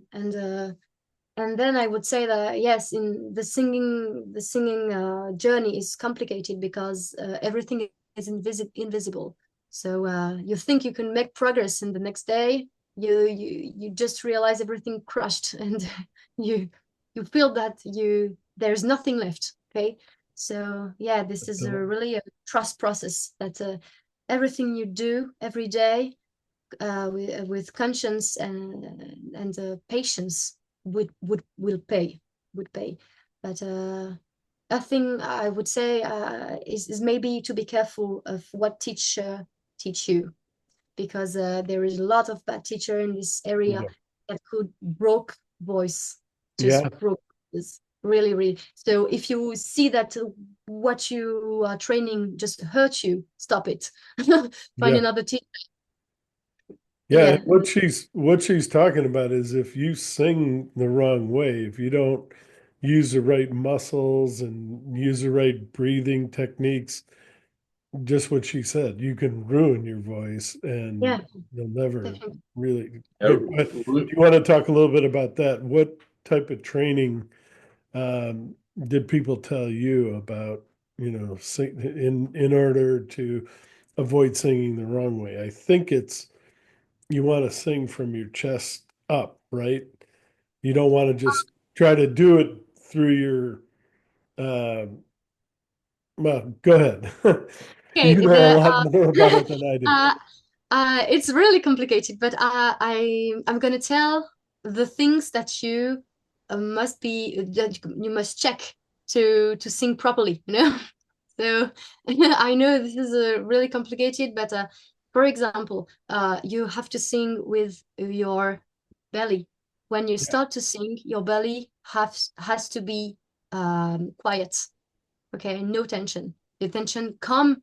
and then I would say that yes, in the singing journey is complicated because everything is invisible. So you think you can make progress, and the next day you just realize everything crushed, and you you feel that there's nothing left. Okay, so yeah, this is really a trust process that everything you do every day with conscience and patience will pay but a thing I would say is maybe to be careful of what teach you, because there is a lot of bad teacher in this area that could broke voice, just broke this really. So if you see that what you are training just hurt you, stop it. Find another teacher. Yeah, what she's talking about is if you sing the wrong way, if you don't use the right muscles and use the right breathing techniques, just what she said, you can ruin your voice and you'll never really get. But do you want to talk a little bit about that? What type of training did people tell you about, in order to avoid singing the wrong way? I think it's you want to sing from your chest up, right? You don't want to just try to do it through your well, go ahead. Okay, You know a lot more about it than I do. It's really complicated, but I'm gonna tell the things that you that you must check to sing properly, you know. So I know this is really complicated, but for example, you have to sing with your belly. When you start to sing, your belly has to be quiet. Okay, no tension. The tension come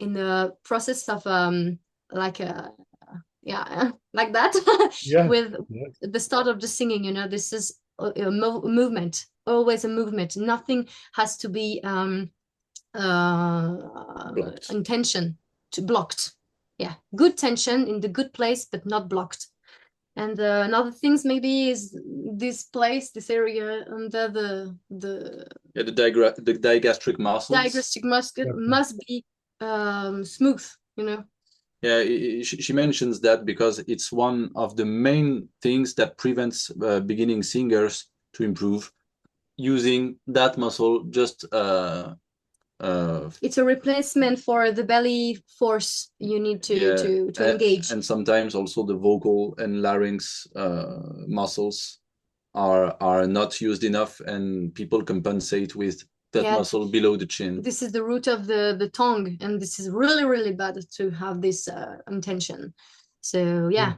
in the process of like like that with the start of the singing, you know. This is a movement, always a movement. Nothing has to be intention to blocked. Yeah, good tension in the good place, but not blocked. And another things maybe is this area under the digastric muscles. Digastric muscle must be smooth, you know. Yeah, she mentions that because it's one of the main things that prevents beginning singers to improve, using that muscle just it's a replacement for the belly force you need to engage. And sometimes also the vocal and larynx muscles are not used enough, and people compensate with that muscle below the chin. This is the root of the tongue, and this is really bad to have this intention. So yeah,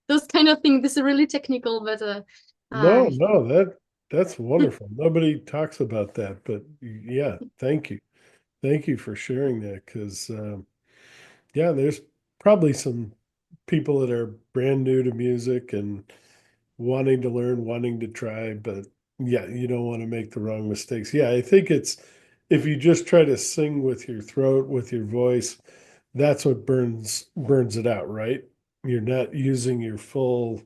those kind of things. This is really technical, but no, that's wonderful. Nobody talks about that, but yeah, thank you for sharing that, because yeah, there's probably some people that are brand new to music and wanting to learn, wanting to try, but yeah, you don't want to make the wrong mistakes. Yeah, I think it's if you just try to sing with your throat, with your voice, that's what burns it out, right? You're not using your full.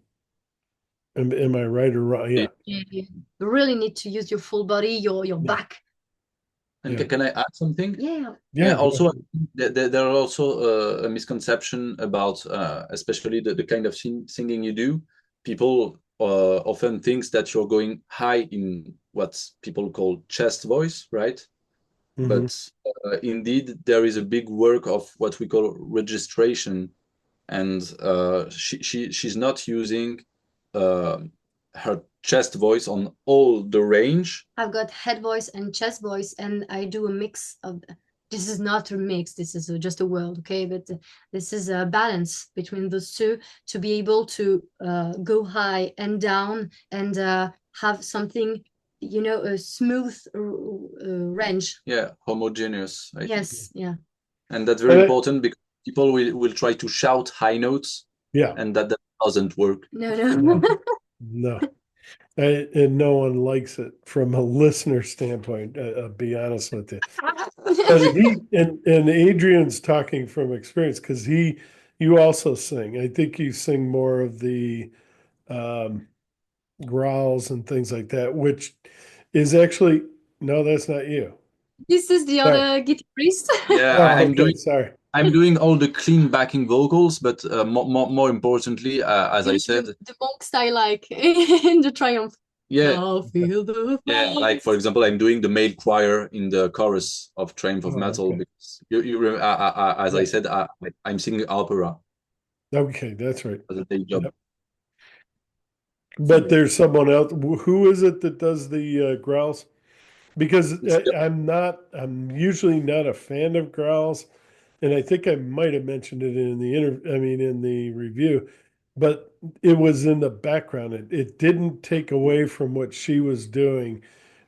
Am I right or wrong? Yeah. You really need to use your full body, your back. And can I add something? Yeah. Also, there are also a misconception about, especially the kind of singing you do. People often think that you're going high in what people call chest voice, right? But indeed, there is a big work of what we call registration, and she's not using her chest voice on all the range. I've got head voice and chest voice, and I do a mix of. This is not a mix. This is just a word, okay? But this is a balance between those two to be able to go high and down and have something, you know, a smooth range. Yeah, homogeneous. I think. Yeah. And that's very important, because people will try to shout high notes. Yeah. And that doesn't work. No. No. And no one likes it from a listener standpoint. I'll be honest with you. And Adrian's talking from experience, because you also sing. I think you sing more of the growls and things like that, which is actually no, that's not you. This is the other guitarist. Yeah, I'm sorry. doing all the clean backing vocals, but more importantly, as I said, the monk style, like in the Triumph. Yeah, Now feel the yeah. Like for fight. example, I'm doing the male choir in the chorus of Triumph of Oh, Metal okay. because as I Yeah. said, I'm singing opera Okay, that's right. as a day job. Yep. But there's someone else. Who is it that does the growls? Because It's the, I'm usually not a fan of growls, and I think I might have mentioned it in the in the review, but it was in the background. It didn't take away from what she was doing,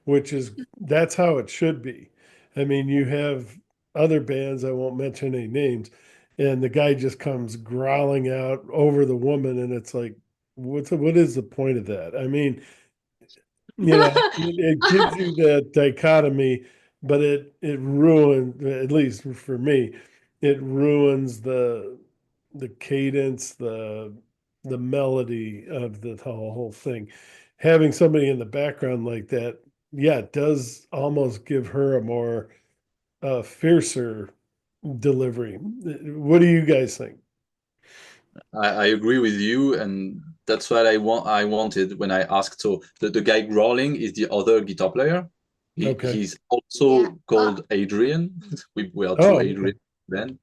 which is that's how it should be. I mean, you have other bands, I won't mention any names, and the guy just comes growling out over the woman, and it's like, what is the point of that? I mean, it gives you that dichotomy, but it ruins, at least for me, it ruins the cadence, the melody of the whole thing. Having somebody in the background like that, yeah, it does almost give her a more fiercer delivery. What do you guys think? I agree with you, and that's what I wanted when I asked. So the guy growling is the other guitar player. Okay. He's Yeah. also called Adrian. We are two Oh, okay. Adrian then.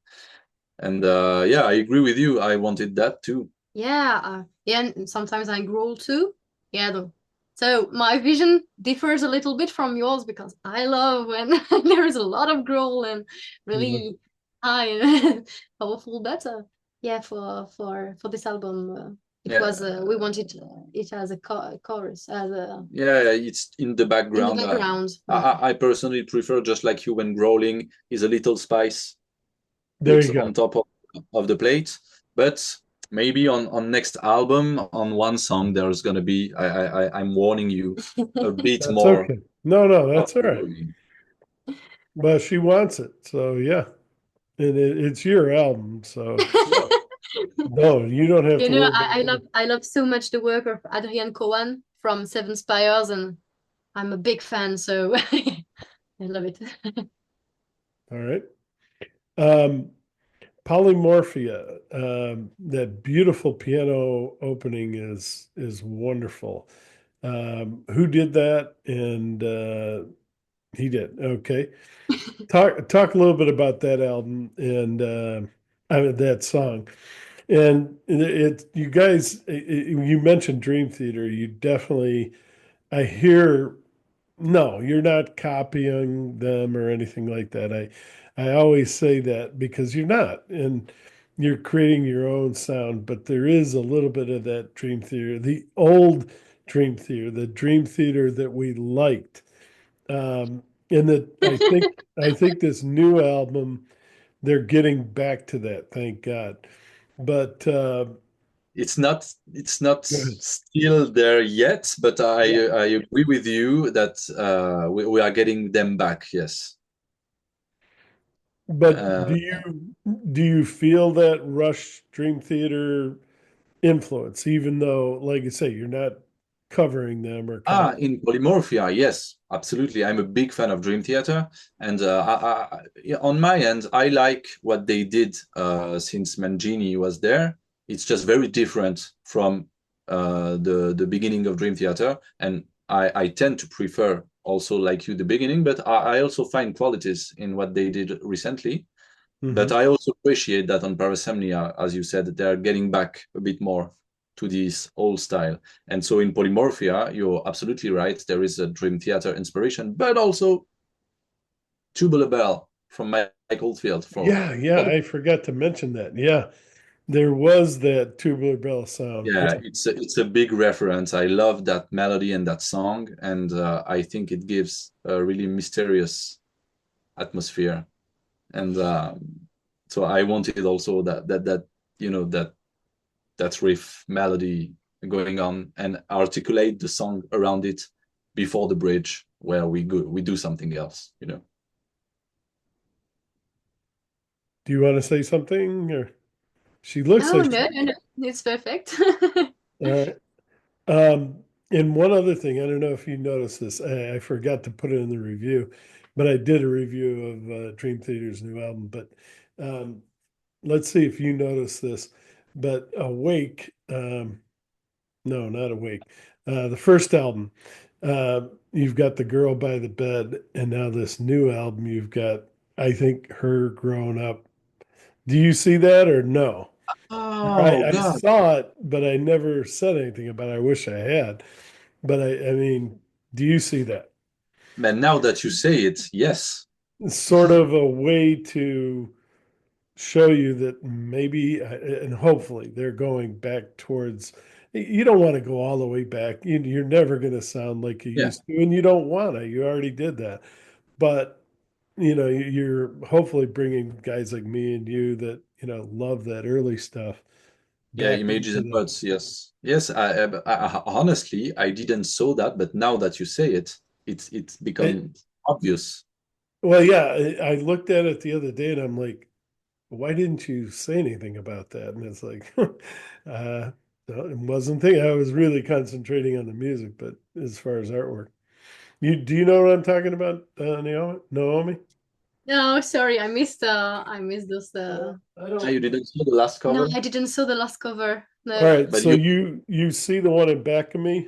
And yeah, I agree with you. I wanted that too. Yeah, yeah, and sometimes I growl too. Yeah, so my vision differs a little bit from yours because I love when there is a lot of growl and Mhm. really high and powerful. But yeah, for this album, it was Yeah, we wanted it as a chorus, as a yeah, it's in the in the background. background. I personally prefer just like you when growling is a little spice There put you go. on top of the plate. But maybe on next album, on one song, there's gonna be I'm warning you a bit That's more okay. No, no, of that's all right. growling. But she wants it. So yeah. And it's your album. So no, you don't have You to know, worry about that. I love so much the work of Adrian Cohen from Seven Spires, and I'm a big fan, so I love it. All right. Um, Polymorphia, that beautiful piano opening is wonderful. Who did that? And he did. Okay. Talk a little bit about that album and that song. And you guys, you mentioned Dream Theater. You definitely, I hear, no, you're not copying them or anything like that. I always say that because you're not, and you're creating your own sound. But there is a little bit of that Dream Theater, the old Dream Theater, the Dream Theater that we liked. And that I think this new album they're getting back to that, thank God. But It's not go ahead. still there yet, but Yeah. I agree with you that we are getting them back. Yes. But Uh, do you feel that Rush Dream Theater influence, even though, like I say, you're not covering them or In copying? Polymorphia, yes, absolutely. I'm a big fan of Dream Theater, and yeah, on my end, I like what they did since Mangini was there. It's just very different from the beginning of Dream Theater, and I tend to prefer also like you the beginning, but I also find qualities in what they did recently. But Hmm. I also appreciate that on Parasomnia, as you said, they're getting back a bit more to this old style. And so in Polymorphia, you're absolutely right. There is a Dream Theater inspiration, but also Tubular Bell from Mike Oldfield Yeah, yeah, for the I forgot to mention that. Yeah, there was that Tubular Bell sound. yeah, Yeah. it's a big reference. I love that melody and that song, and I think it gives a really mysterious atmosphere. And so I wanted also that that that riff melody going on and articulate the song around it before the bridge where we do something else, you know. Do you want to say something? Or she looks Oh like no, she, no, no, it's perfect. all right. And one other thing, I don't know if you noticed this, I forgot to put it in the review, but I did a review of Dream Theater's new album. But um, let's see if you notice this. But Awake, no, not Awake. The first album, you've got the girl by the bed, and now this new album, you've got, I think, her grown up. Do you see that or no? Oh I God, saw it, but I never said anything about it. I wish I had. But I mean, do you see that? man! Now that you say it, yes, It's sort of a way to show you that maybe, and hopefully, they're going back towards. You don't want to go all the way back. You're never going to sound like you yeah, used to, and you don't want to. You already did that. But you're hopefully bringing guys like me and you that love that early stuff yeah. back Images into and that. words, yes, yes. Honestly, I didn't saw that, but now that you say it, it's It, become obvious. well, yeah, I looked at it the other day and I'm like, why didn't you say anything about that? And it's like, no, it wasn't thinking. I was really concentrating on the music, but as far as artwork, do you know what I'm talking about, Naomi? Naomi? No, sorry, I missed those. I Ah, don't. you didn't see the last No, cover, I didn't saw the last cover. All No. right, but so you you see the one in back of me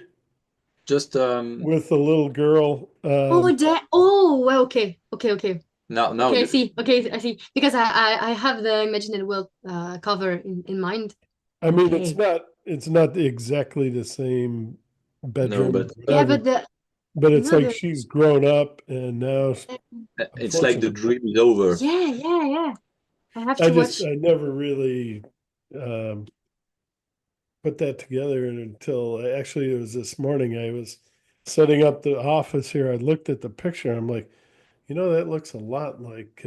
just with the little girl. Oh, that. Oh, well, okay, okay, okay, now okay. I you see. Okay, I see. Because I have the Imaginary World cover in mind. I mean, Okay. it's not exactly the same no, bedroom, but Yeah, whatever, but the but you it's know like the she's grown up and now, it's like the unfortunately, dream is over. yeah, yeah, yeah. I have I to just watch. I never really um, put that together until actually it was this morning. I was setting up the office here. I looked at the picture. I'm like, that looks a lot like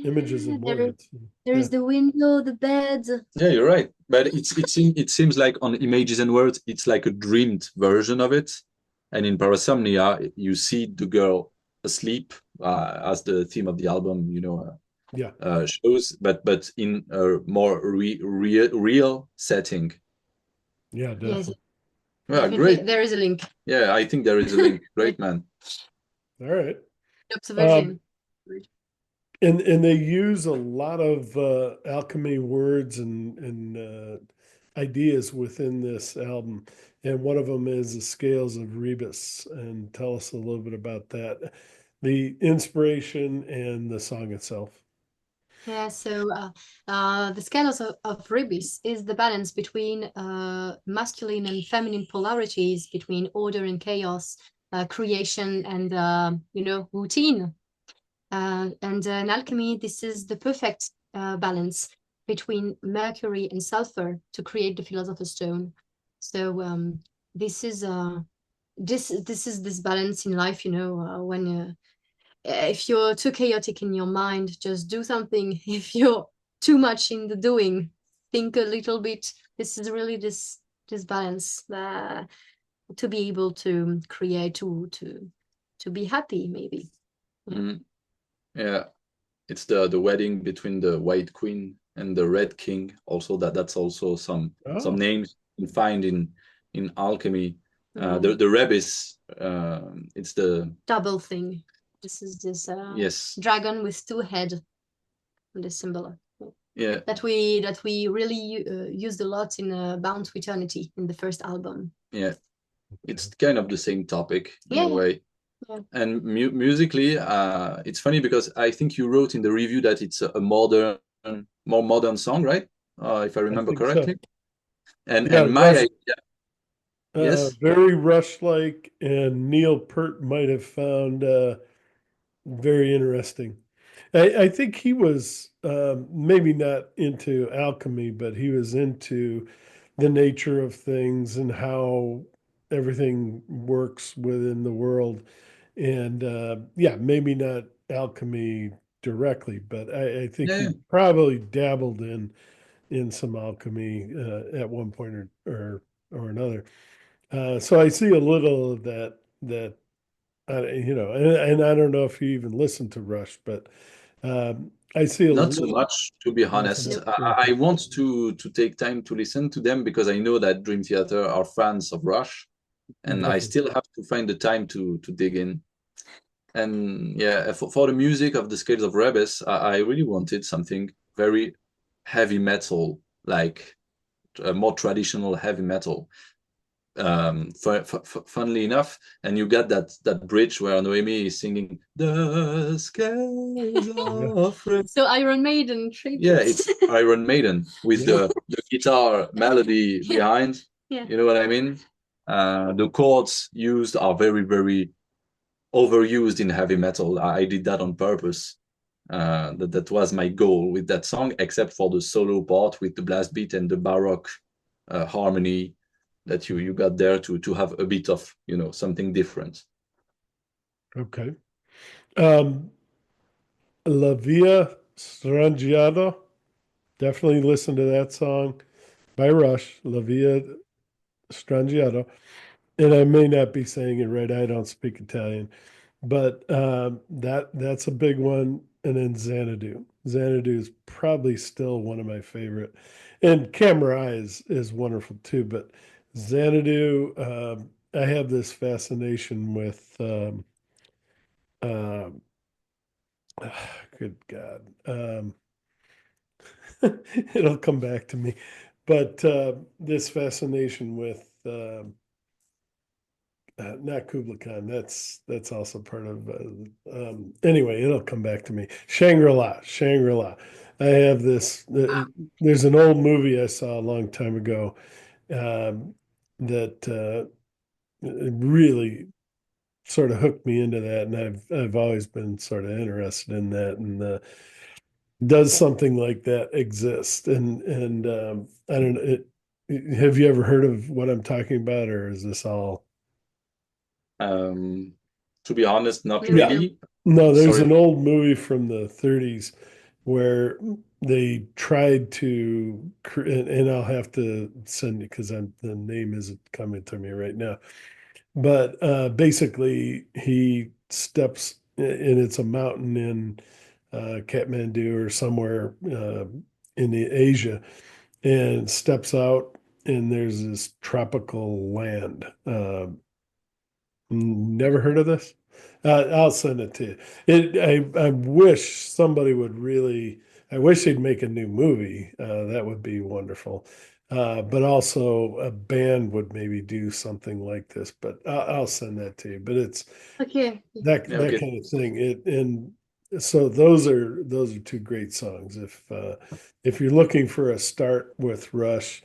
images Yeah, and words. there Yeah, is the window, the bed. Yeah, you're right. But it seems like on Images and Words, it's like a dreamed version of it. And in Parasomnia, you see the girl asleep, as the theme of the album, yeah, shows, but in a more real setting. yeah, Yes, definitely. Yeah, definitely. great. There is a link. Yeah, I think there is a link. Great, man. All right. Um, Observation. and they use a lot of alchemy words and ideas within this album, and one of them is the scales of Rebus. And tell us a little bit about that, the inspiration and the song itself. Yeah, so the scales of Ribis is the balance between masculine and feminine polarities, between order and chaos, creation and routine. And in alchemy, this is the perfect balance between mercury and sulfur to create the philosopher's stone. So this is this balance in life, when if you're too chaotic in your mind, just do something. If you're too much in the doing, think a little bit. This is really this balance to be able to create to be happy, maybe. Mhm. Yeah, it's the wedding between the White Queen and the Red King. Also, that's also some Oh, names you can find in alchemy. The Mm, the rebis, it's the double thing. This is this yes, dragon with two heads, the symbol yeah, that we really used a lot in Bound to Eternity in the first album. yeah. It's kind of the same topic in a Yeah, way. yeah. And musically, it's funny because I think you wrote in the review that it's a more modern song, right? If I I remember think so. correctly. And Yeah, my Rush, idea, yes, very Rush-like, and Neil Peart might have found very interesting. I think he was maybe not into alchemy, but he was into the nature of things and how everything works within the world. And yeah, maybe not alchemy directly, but I think yeah, he probably dabbled in some alchemy at one point or another. So I see a little of that and I don't know if you even listen to Rush, but I see a not so little. much to be Not so honest. much. Nope. I want to take time to listen to them because I know that Dream Theater are fans of Rush, and I Definitely. still have to find the time to dig in. And yeah, for the music of the Scales of Rebus, I really wanted something very heavy metal, like more traditional heavy metal. funnily enough, and you got that bridge where Noemi is singing "The skies Yeah. are red." So Iron Maiden Yeah, tribute. it's Iron Maiden with Yeah. the guitar melody Yeah, behind. yeah. You know what I mean? The chords used are very, very overused in heavy metal. I did that on purpose. That was my goal with that song, except for the solo part with the blast beat and the baroque harmony that you got there to have a bit of something different. Okay. Um, La Via Strangiata. Definitely listen to that song by Rush, La Via Strangiata. And I may not be saying it right. I don't speak Italian, but that's a big one. And then Xanadu. Xanadu is probably still one of my favorite. And Camera Eye is wonderful too. But Xanadu, I have this fascination with. Uh, good God. It'll come back to me. But this fascination with not Kubla Khan. That's also part of. Anyway, it'll come back to me. Shangri-La. Shangri-La. I have this. There's an old movie I saw a long time ago that really sort of hooked me into that, and I've always been sort of interested in that. And does something like that exist? And I don't know. Have you ever heard of what I'm talking about, or is this all? Um, to be honest, not No, Yeah. no. really. No, there's Sorry. an old movie from the 30s where they tried to, and I'll have to send it because the name isn't coming to me right now. But basically, he steps, and it's a mountain in Kathmandu or somewhere in the Asia, and steps out, and there's this tropical land. Never heard of this? I'll send it to you. I wish somebody would really. I wish they'd make a new movie. That would be wonderful. But also a band would maybe do something like this. But I'll send that to you. But it's Okay. Yeah, that okay. kind of thing. And so those are two great songs. If you're looking for a start with Rush,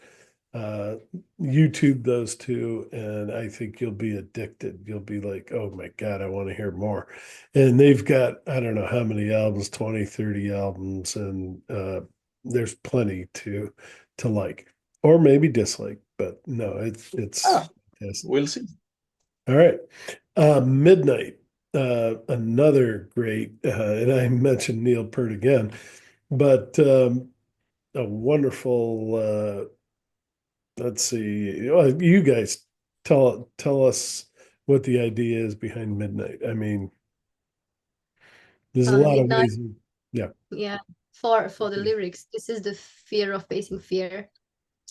uh, YouTube those two, and I think you'll be addicted. You'll be like, oh my God, I want to hear more. And they've got, I don't know how many albums, 20, 30 albums, and there's plenty to like or maybe dislike, but no, it's Ah, fantastic. we'll see. All right. Midnight, another great, and I mentioned Neil Peart again, but a wonderful let's see. Well, you guys tell us what the idea is behind Midnight. I mean, there's a lot of Midnight. ways. Yeah. Yeah. For the lyrics, this is the fear of facing fear,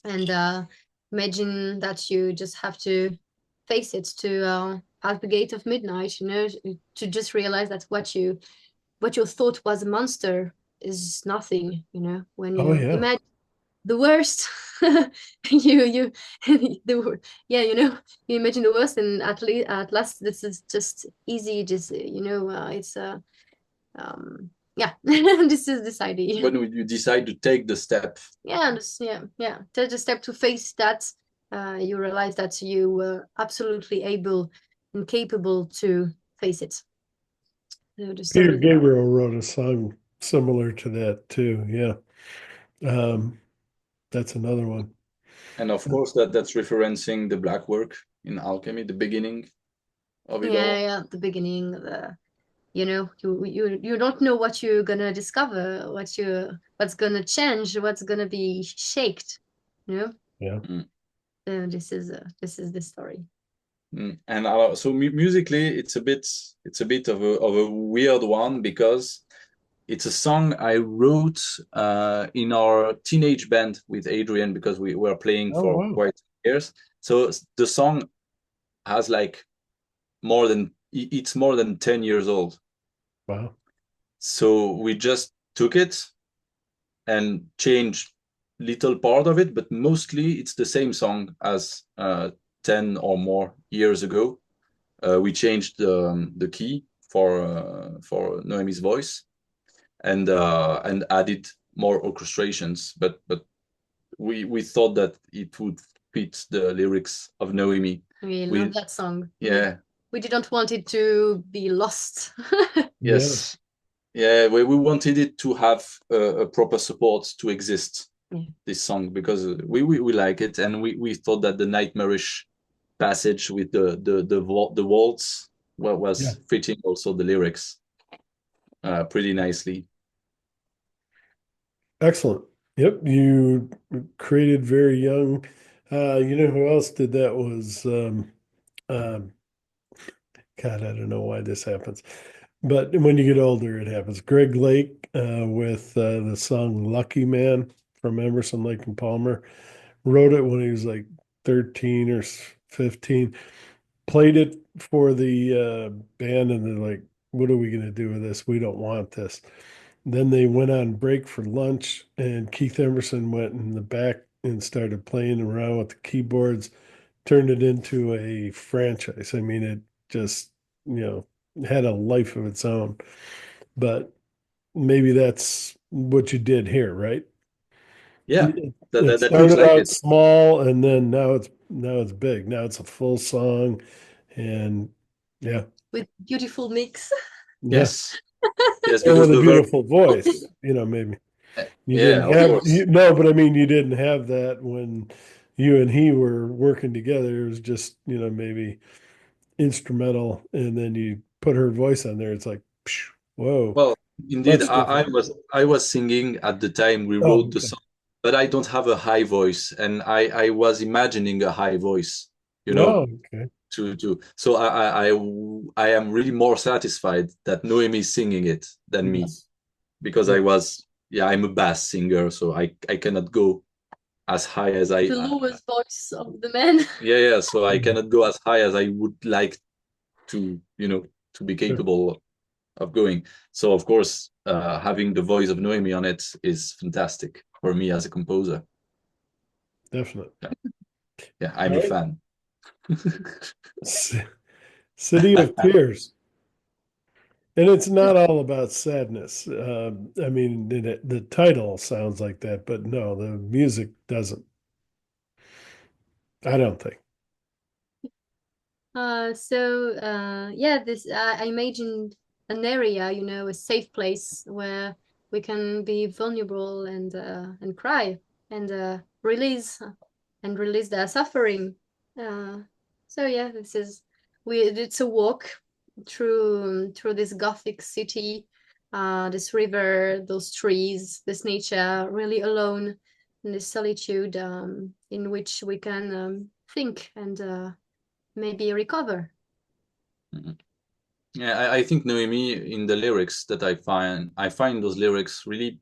and imagine that you just have to face it to at the gate of midnight. You know, to just realize that what you thought was a monster is nothing. You know, when Oh you yeah. imagine the worst you yeah, you know, you imagine the worst, and at last this is just easy, just it's yeah. This is this idea. When you decide to take the step. Yeah, yeah, take the step to face that. You realize that you were absolutely able and capable to face it. So the Peter story is about. Gabriel wrote a song similar to that too. Yeah. Um, that's another one. And of course, that's referencing the black work in alchemy, the beginning of it Yeah, all. yeah, the beginning, the you know, you don't know what you're gonna discover, what's gonna change, what's gonna be shaked, you know. Yeah. Mm. This is the story. And so musically, it's a bit of a weird one because it's a song I wrote in our teenage band with Adrian because we were playing Oh for wow. quite years. So the song has like it's more than 10 years old. Wow. So we just took it and changed little part of it, but mostly it's the same song as 10 or more years ago. We changed the key for Noemi's voice and added more orchestrations, but we thought that it would fit the lyrics of Noemi. We We love that song. yeah We didn't want it to be lost. yes yeah we wanted it to have a proper support to exist. Yeah. This song because we like it, and we thought that the nightmarish passage with the waltz Yeah. was fitting also the lyrics pretty nicely. Excellent. Yep. You created very young. You know who else did that was um, God, I don't know why this happens. But when you get older, it happens. Greg Lake with the song Lucky Man from Emerson, Lake and Palmer wrote it when he was like 13 or 15, played it for the band, and they're like, what are we going to do with this? We don't want this. Then they went on break for lunch, and Keith Emerson went in the back and started playing around with the keyboards, turned it into a franchise. I mean, it just, you know, had a life of its own. But maybe that's what you did here, right? Yeah, It, that, it that that looks started like out it. small, and then now it's big. Now it's a full song, and yeah, With beautiful mix. yeah, Yes, yes, and because with a the verb. beautiful voice. Maybe you Yeah, didn't of have course. no, but I mean, you didn't have that when you and he were working together. It was just maybe instrumental, and then you put her voice on there. It's like, psh, whoa, Well, indeed, much I different. was singing at the time we Oh, wrote the okay. song, but I don't have a high voice, and I was imagining a high voice, you know, Oh, okay. to so I am really more satisfied that Noemi is singing it than me, Yes. because Yeah. I'm a bass singer, so I cannot go as high as The lowest voice of the man. yeah, so I Yeah. cannot go as high as I would like to, to be Sure. capable of going. So of course, having the voice of Noemi on it is fantastic for me as a composer. Definitely. Yeah, yeah, I'm All a right. fan. C- City of Tears. And it's not all about sadness. I mean, the title sounds like that, but no, the music doesn't. I don't think. Yeah, this I imagined an area, a safe place where we can be vulnerable and cry and release their suffering. Uh, so yeah, it's a walk through this Gothic city, this river, those trees, this nature, really alone in this solitude, in which we can think and maybe recover. Mhm. Yeah, I think Noemi in the lyrics that I find those lyrics really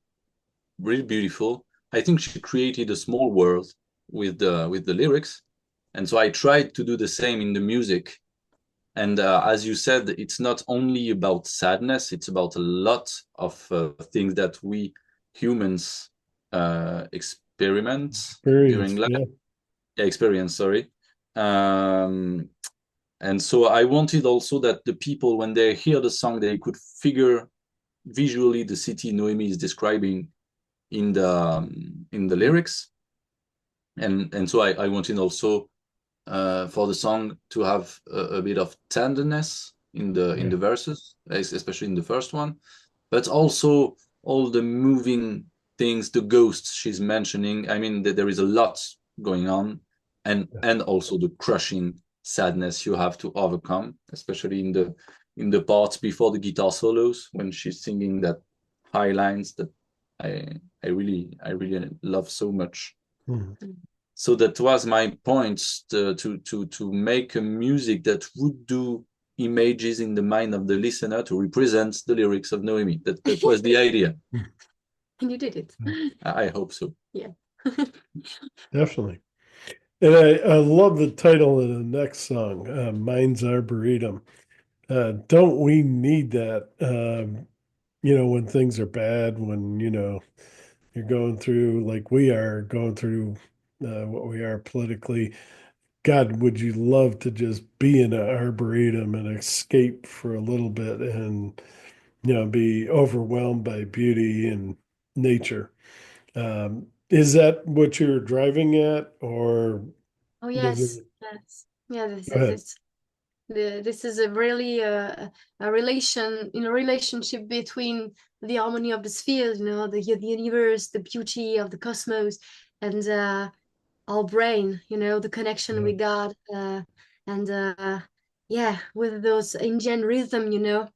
really beautiful. I think she created a small world with the lyrics, and so I tried to do the same in the music. And as you said, it's not only about sadness; it's about a lot of things that we humans experiment during Experience. life. Yeah. Yeah, experience. Sorry. Um, and so I wanted also that the people, when they hear the song, they could figure visually the city Noemi is describing in the lyrics, and so I wanted also for the song to have a bit of tenderness in the Yeah. verses, especially in the first one, but also all the moving things, the ghosts she's mentioning. I mean, that there is a lot going on, and also the crushing sadness you have to overcome, especially in the parts before the guitar solos when she's singing that high lines that I I really love so much. Mhm. So that was my point, to make a music that would do images in the mind of the listener to represent the lyrics of Noemi. That was the idea. And you did it. Yeah. I hope so. Yeah. Definitely. And I love the title of the next song, Mind's Arboretum. Don't we need that? When things are bad, when, you're going through, like we are going through what we are politically. God, would you love to just be in an arboretum and escape for a little bit and, be overwhelmed by beauty and nature? Is that what you're driving at, or Oh does it? yes, yes, yeah. This Go is ahead. it. This is a really a relation in a relationship between the harmony of the sphere, the universe, the beauty of the cosmos, and our brain, the connection Yeah. we got, and yeah, with those Indian rhythm,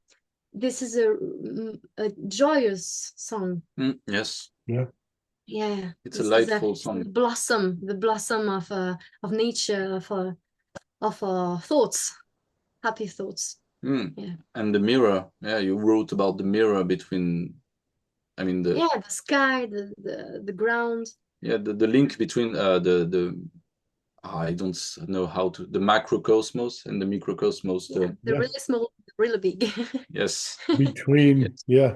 this is a joyous song. Yes, Yeah. Yeah, it's a this is delightful it's song. the blossom of nature, of our thoughts, happy thoughts. Mm. Yeah. And the mirror, yeah, you wrote about the mirror between, I mean, Yeah, the sky, the ground. the link between I don't know how to, the macrocosmos and the microcosmos. Yeah, the Yeah. really small, the really big. Yes, Between, yes, yeah,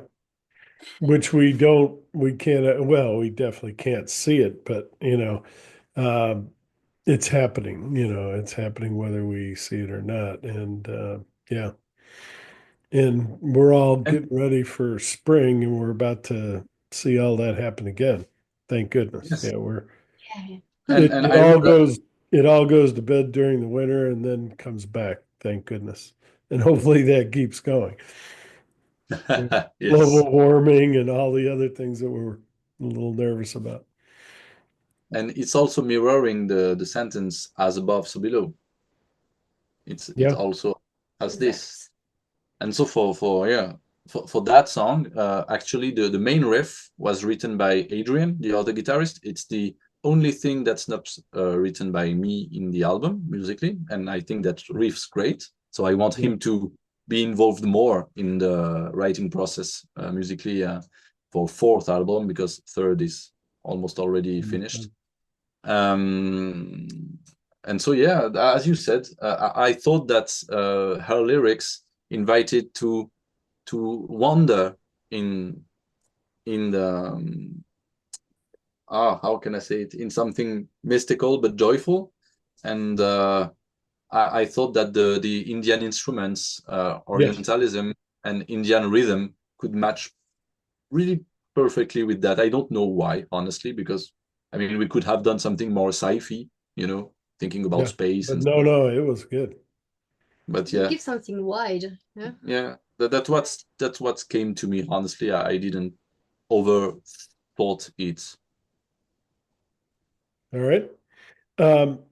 which we can't, well, we definitely can't see it, but, um, it's happening, it's happening whether we see it or not. And yeah, and we're all and getting ready for spring and we're about to see all that happen again. Thank goodness. yes, Yeah, Yeah. and it, and it I all remember, goes it all goes to bed during the winter and then comes back. Thank goodness. And hopefully that keeps going. yes, Global warming and all the other things that we're a little nervous about. and it's also mirroring the sentence as above, so below. It Yeah. also has this. Exact. And so for that song, actually the main riff was written by Adrian, the other guitarist. It's the only thing that's not written by me in the album musically, and I think that riff's great. So I want Yeah. him to be involved more in the writing process musically for fourth album, because third is almost already finished. Um, and so yeah, as you said, I thought that her lyrics invited to wander in the how can I say it, in something mystical but joyful. And I thought that the Indian instruments, Yes. Orientalism and Indian rhythm could match really perfectly with that. I don't know why, honestly, because I mean we could have done something more sci-fi, thinking about Yeah. space But and no, stuff. no, it was good. But You yeah, give something wide. Yeah. yeah, that's what came to me. Honestly, I didn't overthought it. All right.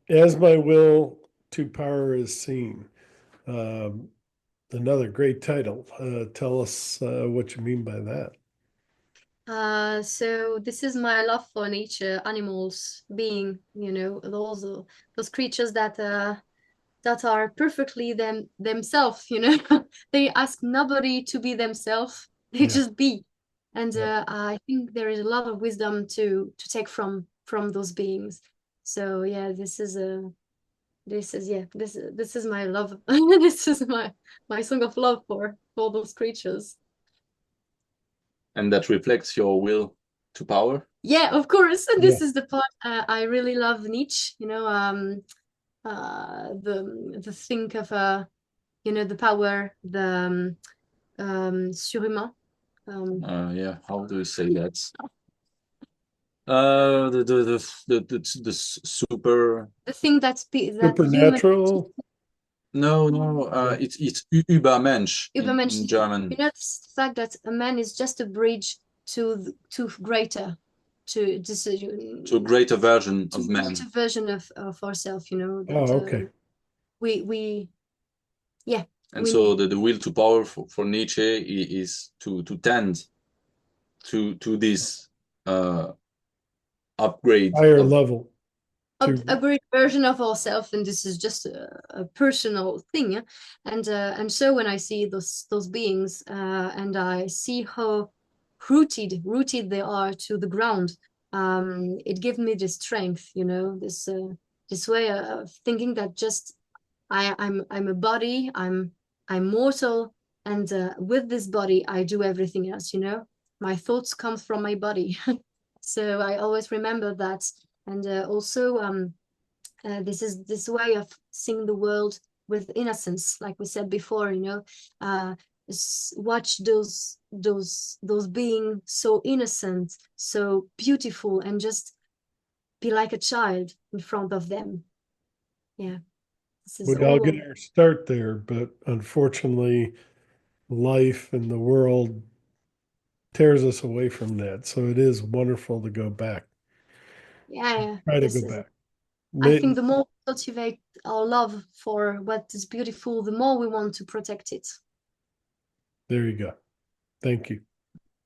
As my will to power is seen. Um, Another great title. Tell us what you mean by that. So this is my love for nature, animals, being, those creatures that are perfectly themselves, They ask nobody to be themselves. They Yeah. just be. And Yeah. I think there is a lot of wisdom to take from those beings. So yeah, this is my love. This is my song of love for those creatures. And that reflects your will to power. Yeah, of course. And Yeah. this is the part I really love Nietzsche, the think of the power, the surhumain. Yeah, how do you say that? The super. The thing that human Supernatural. No, Yeah. it's Übermensch in Übermensch, German. the fact that a man is just a bridge to greater, to this To a greater version to of greater man. version of ourselves, that Oh, okay. we yeah, And we so need. the will to power for Nietzsche is to tend to this uh, upgrade Higher of. level A to, great version of ourselves, and this is just a personal thing, yeah? And so when I see those beings, and I see how rooted they are to the ground, it gives me this strength, this way of thinking that just I'm a body, I'm mortal, and with this body I do everything else, my thoughts come from my body. So I always remember that. And also this way of seeing the world with innocence, like we said before, watch those being so innocent, so beautiful, and just be like a child in front of them. Yeah, this is We all get all. our start there, but unfortunately, life and the world tears us away from that. So it is wonderful to go back. Yeah, Try to this go is. back. I think the more we cultivate our love for what is beautiful, the more we want to protect it. There you go. Thank you.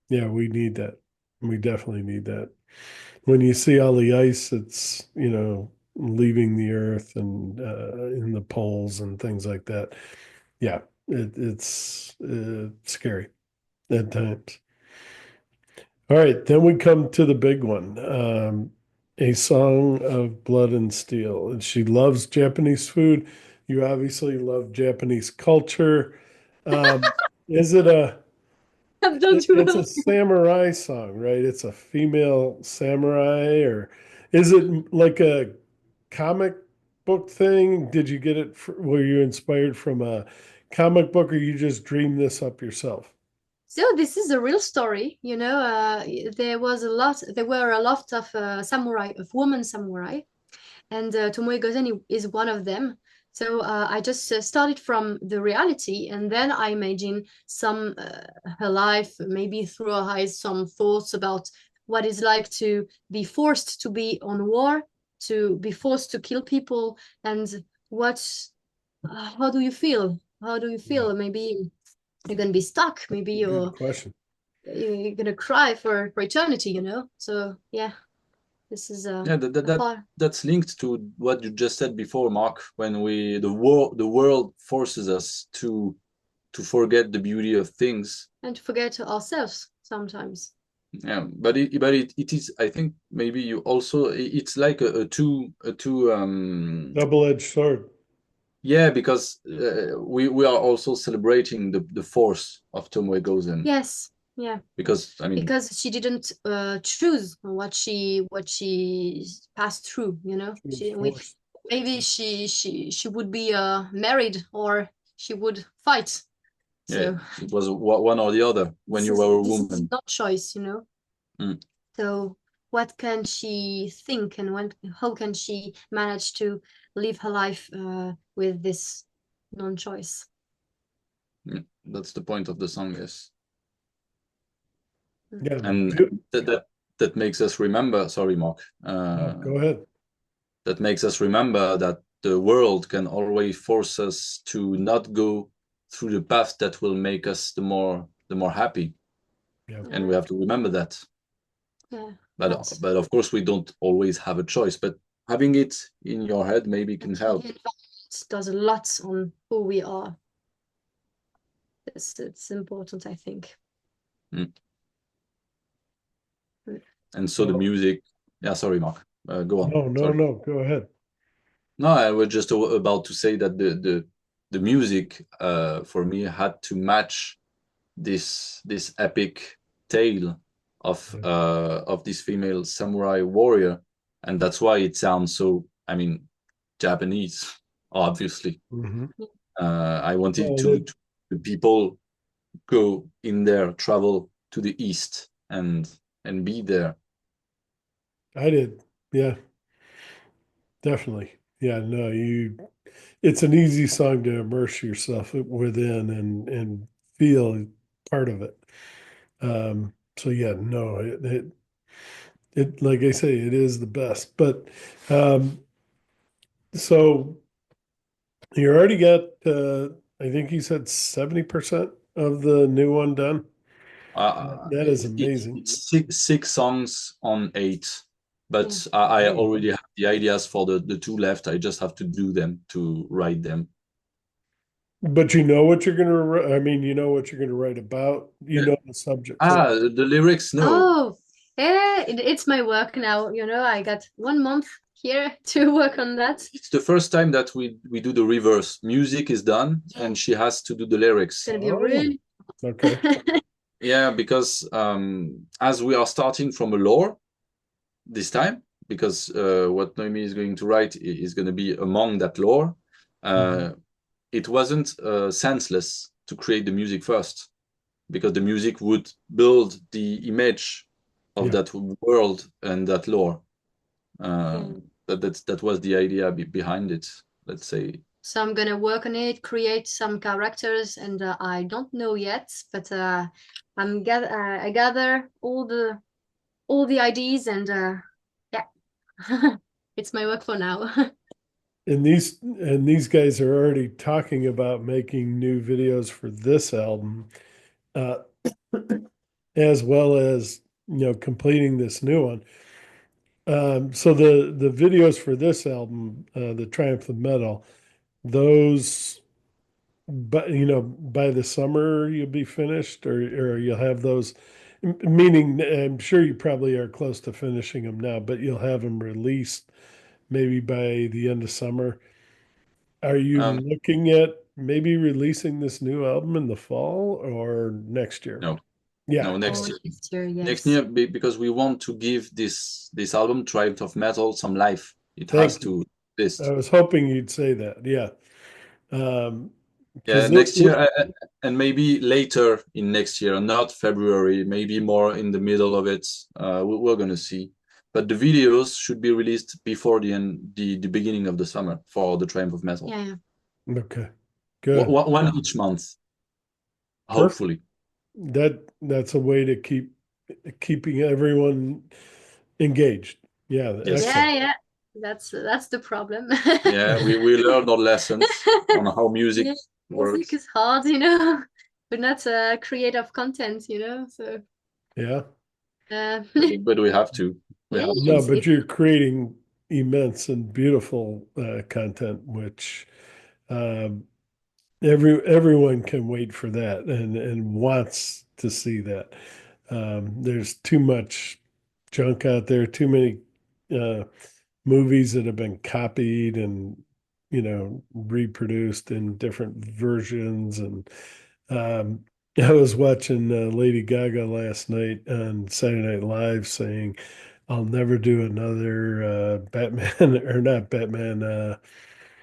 Yeah, we need that. We definitely need that. When you see all the ice that's, leaving the earth and in the poles and things like that, yeah, it's scary at times. All right, then we come to the big one, A Song of Blood and Steel. And she loves Japanese food. You obviously love Japanese culture. Um, is it a I've done it, too it's a well. samurai song, right? It's a female samurai, or is it like a comic book thing? Did you get it? Were you inspired from a comic book, or you just dreamed this up yourself? So this is a real story, there were a lot of samurai, of women samurai, and Tomoe Gozen is one of them. So I just started from the reality, and then I imagine some her life, maybe through her eyes, some thoughts about what it's like to be forced to be on war, to be forced to kill people, and what, how do you feel? How do you Yeah, feel? Maybe you're gonna be stuck. Maybe good question. you're gonna cry for eternity. So yeah, this is Yeah, a part. that's linked to what you just said before, Mark. When the world forces us to forget the beauty of things. And to forget ourselves sometimes. Yeah, but it is. I think maybe you also. It's like a two. Double-edged sword. Yeah, because we are also celebrating the force of Tomoe Gozen, Yes, yeah, because I mean, because she didn't choose what she passed through. She was She we forced. maybe she would be married, or she would fight. yeah, So it was one or the other when this you is were a this is woman. not choice. Mm. So what can she think, and how can she manage to live her life with this non-choice? Yeah, that's the point of the song, yes. Mm. Yeah. And that makes us remember. Sorry, Mark. No, go ahead. That makes us remember that the world can always force us to not go through the path that will make us the more happy, Yeah. and we have to remember that. Yeah, But of course, we don't always have a choice. But having it in your head maybe can actually, help. the environment does a lot on who we are. It's important, I think. Mm. Mm. And so the So, music. Yeah, sorry, Mark. Go on. no, no, Sorry. no, go ahead. No, I was just about to say that the music for me had to match this epic tale Yeah. of this female samurai warrior, and that's why it sounds so. I mean, Japanese, obviously. Hmm. I wanted Well, to the people go in there, travel to the east, and be there. I did. Yeah, definitely. Yeah, no, it's an easy song to immerse yourself within and feel part of it. So yeah, no, like I say, it is the best. But um, so you already got, I think you said 70% of the new one done. That is amazing. It's six songs on eight, Yeah. but I Oh, already have the ideas for the two left. I just have to do them, to write them. but you know what you're gonna, I mean, you know what you're gonna write about, the subject too. The lyrics, no. Oh, yeah, it's my work now. I got 1 month here to work on that. It's the first time that we do the reverse. Music is done, Yeah, and she has to do the it's lyrics. gonna be Oh, really. okay. Yeah, because as we are starting from a lore this time, because what Noemi is going to write is going to be among that lore. It wasn't senseless to create the music first, because the music would build the image of Yeah. that world and that lore. Yeah. That was the idea behind it, let's say. So I'm gonna work on it, create some characters, and I don't know yet, but I gather all the ideas, and yeah, it's my work for now. And these guys are already talking about making new videos for this album, uh, as well as completing this new one. So the videos for this album, the Triumph of Metal, those, but by the summer you'll be finished, or you'll have those. Meaning, I'm sure you probably are close to finishing them now, but you'll have them released maybe by the end of summer. Are you Um, looking at maybe releasing this new album in the fall or next year? no, Yeah. no, Oh, next year. next year, Next yes. year, because we want to give this album, Triumph of Metal, some life. It has Thank you. to I exist. was hoping you'd say that. Yeah. Yeah, Because next year, and maybe later in next year, not February, maybe more in the middle of it. We're gonna see. But the videos should be released before the beginning of the summer for the Triumph of Metal. Yeah, okay, good, One each month, perfect. hopefully. That's a way to keeping everyone engaged. Yeah, Yes. excellent. yeah. That's the problem. Yeah, we learned our lessons on how music Yeah, music works. is hard, but not creative content, So Yeah. uh, But we have to. We yeah, have No, to. but you're creating immense and beautiful content, which um, everyone can wait for that and wants to see that. There's too much junk out there, too many uh, movies that have been copied and reproduced in different versions. And um, I was watching Lady Gaga last night on Saturday Night Live saying, "I'll never do another Batman or not Batman,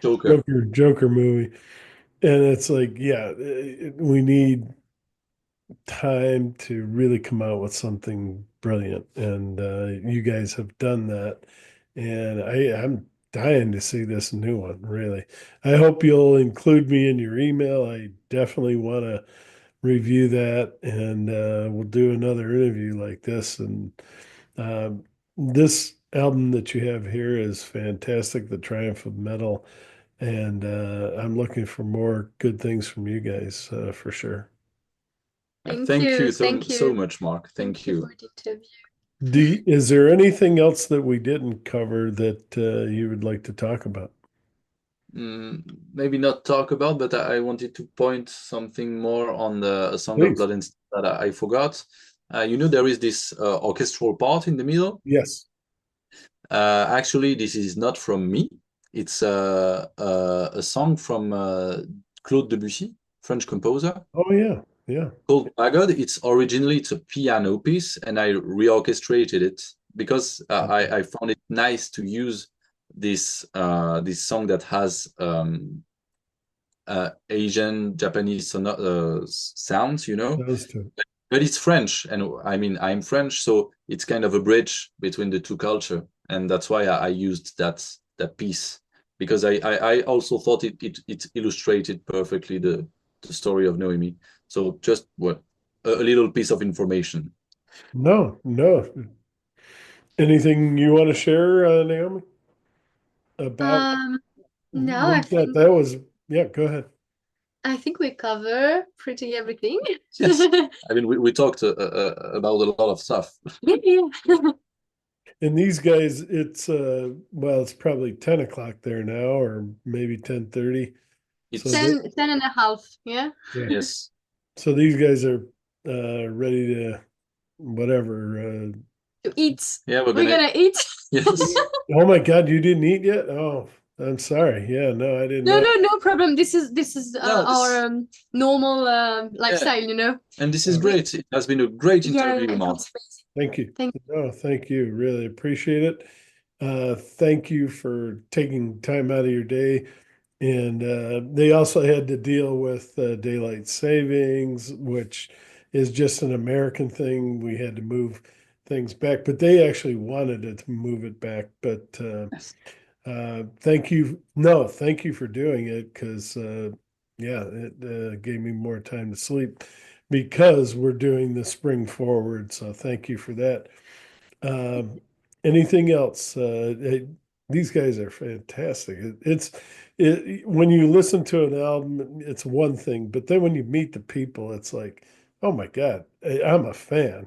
Joker. Joker movie." And it's like, yeah, we need time to really come out with something brilliant. And you guys have done that. And I'm dying to see this new one, really. I hope you'll include me in your email. I definitely want to review that, and we'll do another interview like this. And this album that you have here is fantastic, The Triumph of Metal. And I'm looking for more good things from you guys for sure. Thank you thank so you, much, Mark. Thank you. for the interview. Is there anything else that we didn't cover that you would like to talk about? Maybe not talk about, but I wanted to point something more on the A Song of Please. Blood and Steel that I forgot. There is this orchestral part in the middle. Yes. Actually, this is not from me. It's a song from Claude Debussy, French composer, Oh yeah. Yeah. called Magod. It's a piano piece, and I reorchestrated it because I found it nice to use this song that has Asian Japanese sounds, Those two. but it's French, and I mean I'm French, so it's kind of a bridge between the two culture, and that's why I used that piece, because I also thought it illustrated perfectly the story of Noemi. So just a little piece of information. No, no. Anything you want to share, Naomi, about Um, no, we thought that was, yeah, go ahead. I think we cover pretty everything. Yes, I mean we talked about a lot of stuff. Yeah. And these guys, it's well, it's probably 10 o'clock there now, or maybe 10:30. So It's 10 and a half, yeah. yeah. yes, So these guys are ready to whatever. To eat. yeah, We're gonna eat. yes. Oh my God, you didn't eat yet? Oh, I'm sorry. Yeah, no, I didn't No, know. no, no problem. This is No, our normal yeah, lifestyle. and this is Oh, We great. It has been a great Yeah, interview, Mark. it's crazy. thank you. Thank No, thank you. Really appreciate it. Thank you for taking time out of your day. And they also had to deal with daylight savings, which is just an American thing. We had to move things back, but they actually wanted it to move it back. But Yes. thank you. No, thank you for doing it because, yeah, it gave me more time to sleep because we're doing the spring forward. So thank you for that. Um, Anything else? These guys are fantastic. When you listen to an album, it's one thing, but then when you meet the people, it's like, oh my God, I'm a fan.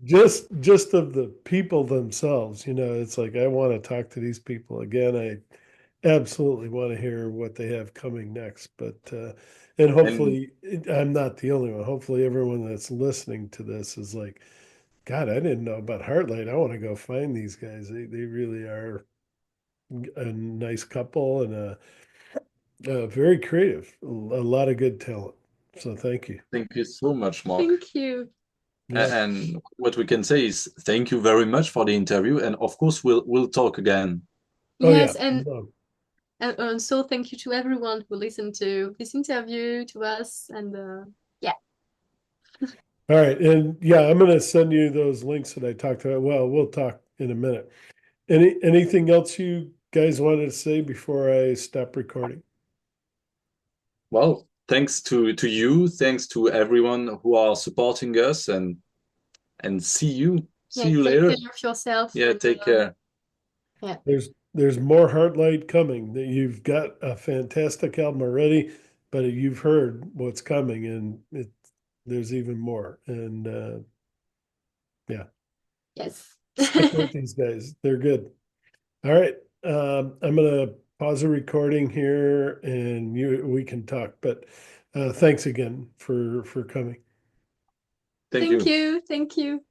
Just of the people themselves, it's like I want to talk to these people again. I absolutely want to hear what they have coming next. But and And hopefully I'm not the only one. Hopefully everyone that's listening to this is like, God, I didn't know about Hartlight. I want to go find these guys. They really are a nice couple and very creative. A lot of good talent. So thank you. thank you so much, Mark. Thank you. Yeah. And what we can say is thank you very much for the interview. And of course, we'll talk again. Oh yeah. Yes, and No. so thank you to everyone who listened to this interview, to us, and yeah. All right. And yeah, I'm gonna send you those links that I talked about. Well, we'll talk in a minute. Anything else you guys wanted to say before I stop recording? Well, thanks to you, thanks to everyone who are supporting us, and see Yeah, you take care later. of yourself, Yeah, and take care. yeah. There's more Heartlight coming. That you've got a fantastic album already, but you've heard what's coming, and there's even more. And yeah, Yes. stick with these guys. They're good. All right. I'm gonna pause the recording here, and we can talk. But thanks again for coming. Thank Thank you. you. Thank you.